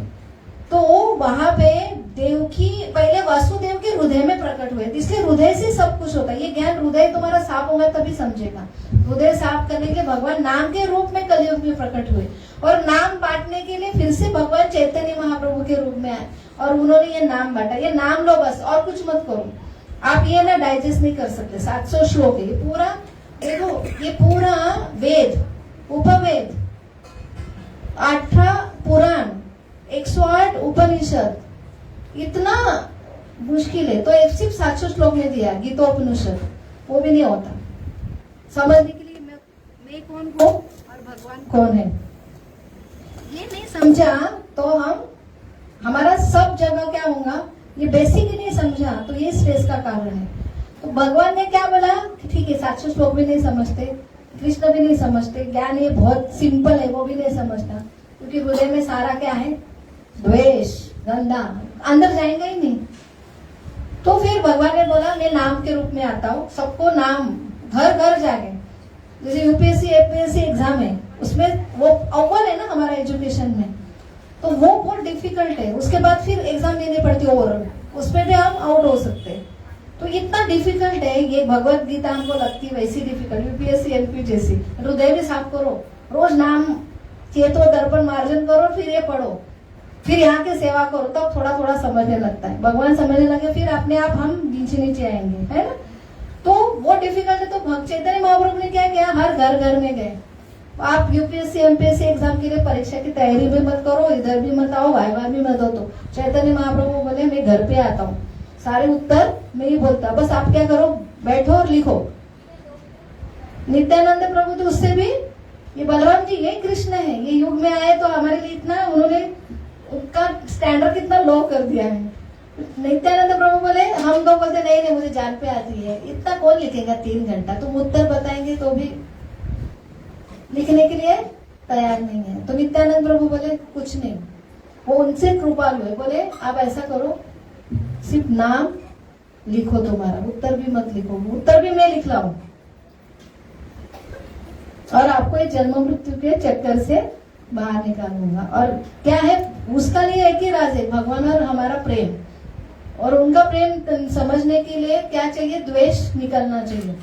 तो वहां पे देव की पहले वासुदेव के हृदय में प्रकट हुए, इसलिए हृदय से सब कुछ होता है। ये ज्ञान हृदय तुम्हारा साफ होगा तभी समझेगा। हृदय साफ करने के भगवान नाम के रूप में कलयुग में प्रकट हुए, और नाम बांटने के लिए फिर से भगवान चैतन्य महाप्रभु के रूप में आए, और उन्होंने ये नाम बांटा। ये नाम लो बस, और कुछ मत करो। आप ये ना डाइजेस्ट नहीं कर सकते। 700 श्लोक है ये पूरा, देखो ये पूरा वेद, उपवेद, 18 पुराण, 108 उपनिषद, इतना मुश्किल है। तो एक सिर्फ 700 श्लोक में दिया गीतोपनिषद, वो भी नहीं होता समझने के लिए। मैं कौन हूँ और भगवान कौन है, ये नहीं समझा तो हमारा सब जगह क्या होगा, ये बेसिक ही नहीं समझा तो ये स्ट्रेस का कारण है। तो भगवान ने क्या बोला कि ठीक है 700 श्लोक भी नहीं समझते, कृष्ण भी नहीं समझते, ज्ञान ये बहुत सिंपल है वो भी नहीं समझता, क्योंकि हृदय में सारा क्या है? द्वेष, गंदा, अंदर जाएंगे ही नहीं। तो फिर भगवान ने बोला मैं नाम के रूप में आता हूँ, सबको नाम घर घर जाके, जैसे यूपीएससी एपीएससी एग्जाम है, उसमें वो अव्वल है ना हमारा एजुकेशन में, तो वो बहुत डिफिकल्ट है। उसके बाद फिर एग्जाम देनी पड़ती है ओरल, उस पर भी हम आउट हो सकते हैं। तो इतना डिफिकल्ट है ये भगवत गीता, हमको लगती है वैसी डिफिकल्ट, यूपीएससी एमपी जैसी। हृदय भी साफ करो, रोज नाम चेतो दर्पण मार्जन करो, फिर ये पढ़ो, फिर यहाँ की सेवा करो, तब थोड़ा थोड़ा समझने लगता है। भगवान समझने लगे फिर अपने आप हम नीचे नीचे आएंगे, है ना। तो वो डिफिकल्ट है। तो भक्त चैतन्य महाप्रभु ने क्या किया, हर घर घर में गए। आप यूपीएससी एमपीएससी एग्जाम के लिए परीक्षा की तैयारी भी मत करो, इधर भी मत आओ, वाइवा भी मत हो, तो चैतन्य महाप्रभु बोले मैं घर पे आता हूँ, सारे उत्तर मैं ही बोलता, बस आप क्या करो, बैठो और लिखो। नित्यानंद प्रभु तो उससे भी, ये बलराम जी ये कृष्ण है, ये युग में आए तो हमारे लिए इतना, उन्होंने उनका स्टैंडर्ड कितना लो कर दिया है। नित्यानंद प्रभु बोले, हम तो बोलते नहीं नहीं मुझे जान पे आती है, इतना कौन लिखेगा 3 घंटा, तुम उत्तर बताएंगे तो भी लिखने के लिए तैयार नहीं है। तो नित्यानंद प्रभु बोले कुछ नहीं, वो उनसे कृपालु है, बोले आप ऐसा करो, सिर्फ नाम लिखो, तुम्हारा उत्तर भी मत लिखो, उत्तर भी मैं लिख लाऊं, और आपको ये जन्म मृत्यु के चक्कर से बाहर निकालूंगा। और क्या है उसका लिए एक ही राज है, भगवान और हमारा प्रेम, और उनका प्रेम समझने के लिए क्या चाहिए, द्वेष निकलना चाहिए।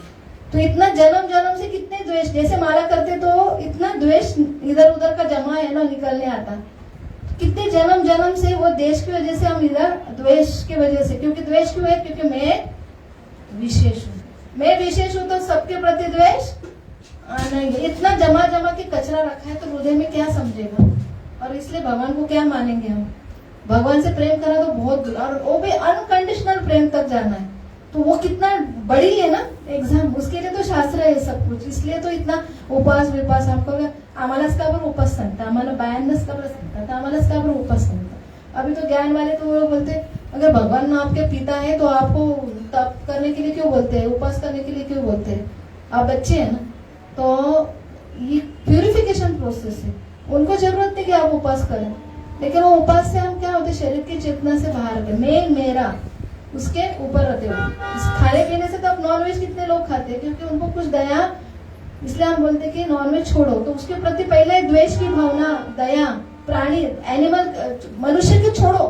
तो इतना जन्म जन्म से कितने द्वेष, जैसे माला करते तो इतना द्वेष इधर उधर का जमा है ना, निकलने आता, कितने जन्म जन्म से वो देश की वजह से हम इधर, द्वेष की वजह से, क्योंकि द्वेष क्यों है, क्योंकि मैं विशेष हूँ, मैं विशेष हूँ तो सबके प्रति द्वेष नहीं है। इतना जमा जमा के कचरा रखा है तो हृदय में क्या समझेगा, और इसलिए भगवान को क्या मानेंगे हम। भगवान से प्रेम करना तो बहुत दूर, और वो भी अनकंडीशनल प्रेम तक जाना है, तो वो कितना बड़ी है ना एग्जाम, उसके लिए तो शास्त्र है सब कुछ। इसलिए तो इतना उपास विपास, हमको आम्हालाच का बरं उपास सांगता, आम्हाला बायांनाच का बरं सांगतात, आम्हालाच का बरं उपास सांगता। अभी तो ज्ञान वाले तो वो बोलते अगर भगवान आपके पिता है तो आपको तप करने के लिए क्यों बोलते हैं, उपास करने के लिए क्यों बोलते हैं, आप बच्चे है ना। तो ये प्यूरिफिकेशन प्रोसेस है, उनको जरूरत नहीं कि आप उपास करें, लेकिन वो उपास से हम क्या होते, शरीर की चेतना से बाहर गए, मैं मेरा उसके ऊपर रहते हो। खाने पीने से तो अब नॉनवेज कितने लोग खाते हैं, क्योंकि उनको कुछ दया, इसलिए हम बोलते कि नॉनवेज छोड़ो, तो उसके प्रति पहले द्वेष की भावना, दया, प्राणी एनिमल मनुष्य के छोड़ो,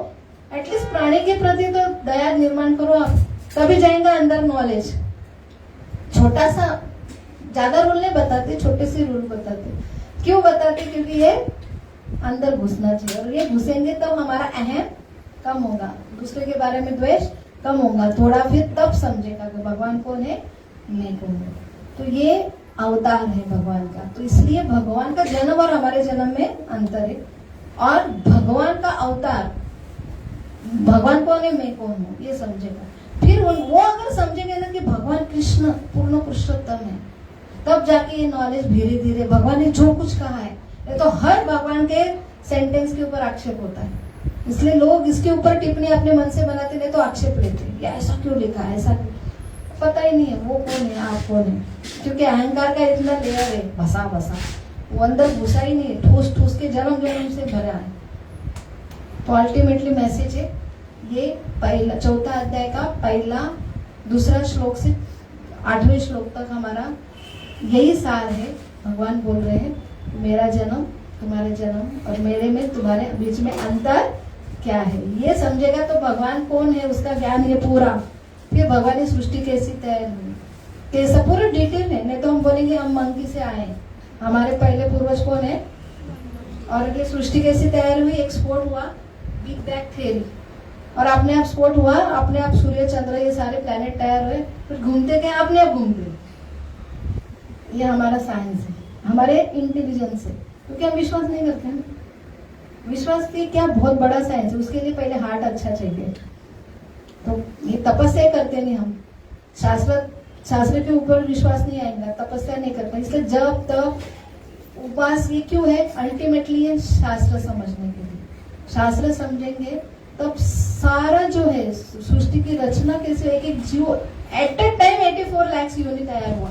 एटलीस्ट प्राणी के प्रति तो दया निर्माण करो आप, तभी जाएगा अंदर नॉलेज। छोटा सा, ज्यादा रूल नहीं बताते, छोटे से रूल बताते। क्यों बताते, क्योंकि ये अंदर घुसना चाहिए, और ये घुसेंगे तब हमारा अहम कम होगा, दूसरे के बारे में द्वेष कम होगा थोड़ा, फिर तब समझेगा कि भगवान कौन है, मैं कौन हूँ। तो ये अवतार है भगवान का, तो इसलिए भगवान का जन्म और हमारे जन्म में अंतर है। और भगवान का अवतार, भगवान कौन है, मैं कौन हूँ, ये समझेगा। फिर वो अगर समझेंगे ना कि भगवान कृष्ण पूर्ण पुरुषोत्तम है, तब जाके ये नॉलेज धीरे धीरे, भगवान ने जो कुछ कहा है, ये तो हर भगवान के सेंटेंस के ऊपर आक्षेप होता है, इसलिए लोग इसके ऊपर टिप्पणी अपने मन से बनाते नहीं तो आक्षेप लेते, या ऐसा क्यों लिखा है, ऐसा क्यों, पता ही नहीं है वो कौन है, आप कौन है, क्योंकि अहंकार का इतना लेयर है, भसा भसा, वो अंदर घुसा ही नहीं है, ठूस ठूस के जन्म जन्म से भरा है। तो अल्टीमेटली मैसेज है ये, पहला 4था अध्याय का पहला 2 श्लोक से 8वें श्लोक तक हमारा यही सार है। भगवान बोल रहे हैं मेरा जन्म, तुम्हारे जन्म और मेरे में तुम्हारे बीच में अंतर क्या है, ये समझेगा तो भगवान कौन है उसका ज्ञान ये पूरा। फिर भगवान की सृष्टि कैसी तैयार हुई, कैसा पूरा डिटेल है, नहीं तो हम बोलेंगे हम मंकी से आए, हमारे पहले पूर्वज कौन है, और ये सृष्टि कैसी तैयार हुई, एक्सपोर्ट हुआ बिग बैंग थ्योरी, और अपने आप स्पोर्ट हुआ, अपने आप सूर्य चंद्र ये सारे प्लैनेट तैयार हुए, फिर घूमते गए, अपने आप घूमते। ये हमारा साइंस है, हमारे इंटेलिजेंस है, क्योंकि हम विश्वास नहीं करते हैं। विश्वास की क्या बहुत बड़ा साइंस है, उसके लिए पहले हार्ट अच्छा चाहिए। तो ये तपस्या करते नहीं हम, शास्त्र के ऊपर विश्वास नहीं आएगा, तपस्या नहीं करते, इसलिए जब तब उपवास ये क्यों है, अल्टीमेटली ये शास्त्र समझने के लिए। शास्त्र समझेंगे तब सारा जो है सृष्टि की रचना कैसे, एक एक जीव at a time 84 lakh unit तैयार हुआ,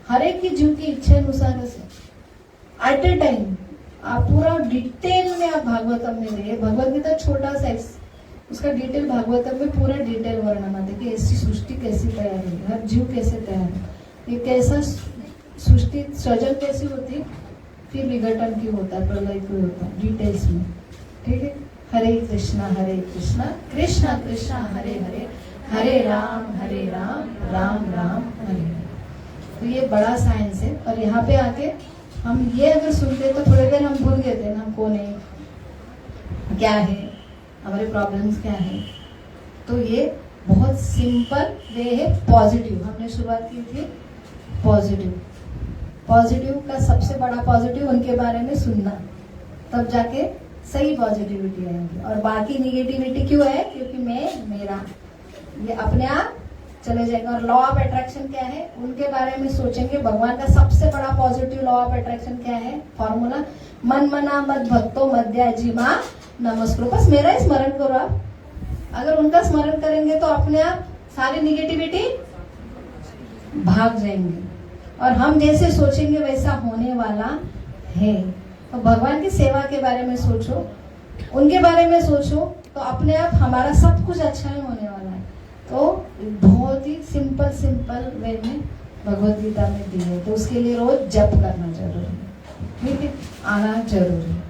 हर एक की जीव की इच्छा अनुसार से एट ए टाइम। आप पूरा डिटेल में आप भागवतम में देखिए, भगवत गीता छोटा सा, उसका डिटेल भागवतम में पूरा डिटेल वर्णन आता है कि ऐसी सृष्टि कैसी तैयार हुई, हर जीव कैसे तैयार है, ये कैसा सृष्टि सृजन कैसी होती, फिर विघटन क्यों होता है, प्रलय क्यों होता है, डिटेल्स में। ठीक है, हरे कृष्णा कृष्ण कृष्ण हरे हरे, हरे राम राम राम हरे हरे। तो ये बड़ा साइंस है। और यहाँ पे आके हम ये अगर सुनते तो थोड़ी देर हम भूल गए थे ना, हम कौन है, क्या है, हमारे प्रॉब्लम्स क्या है। तो ये बहुत सिंपल वे है पॉजिटिव। हमने शुरुआत की थी पॉजिटिव का सबसे बड़ा पॉजिटिव उनके बारे में सुनना, तब जाके सही पॉजिटिविटी आएंगी। और बाकी निगेटिविटी क्यों है? क्योंकि मैं मेरा ये अपने आप चले जाएगा। और लॉ ऑफ अट्रैक्शन क्या है उनके बारे में सोचेंगे। भगवान का सबसे बड़ा पॉजिटिव लॉ ऑफ अट्रैक्शन क्या है? फॉर्मूला मन मना मत भक्तो मध्याजीमा नमस्कुरु। बस मेरा ही स्मरण करो आप। अगर उनका स्मरण करेंगे तो अपने आप सारी निगेटिविटी भाग जाएंगे। और हम जैसे सोचेंगे वैसा होने वाला है। तो भगवान की सेवा के बारे में सोचो, उनके बारे में सोचो, तो अपने आप हमारा सब कुछ अच्छा ही होने वाला है। तो बहुत ही सिंपल वे में भगवत गीता में दी है। तो उसके लिए रोज जप करना जरूरी है, ठीक है, आना जरूरी है।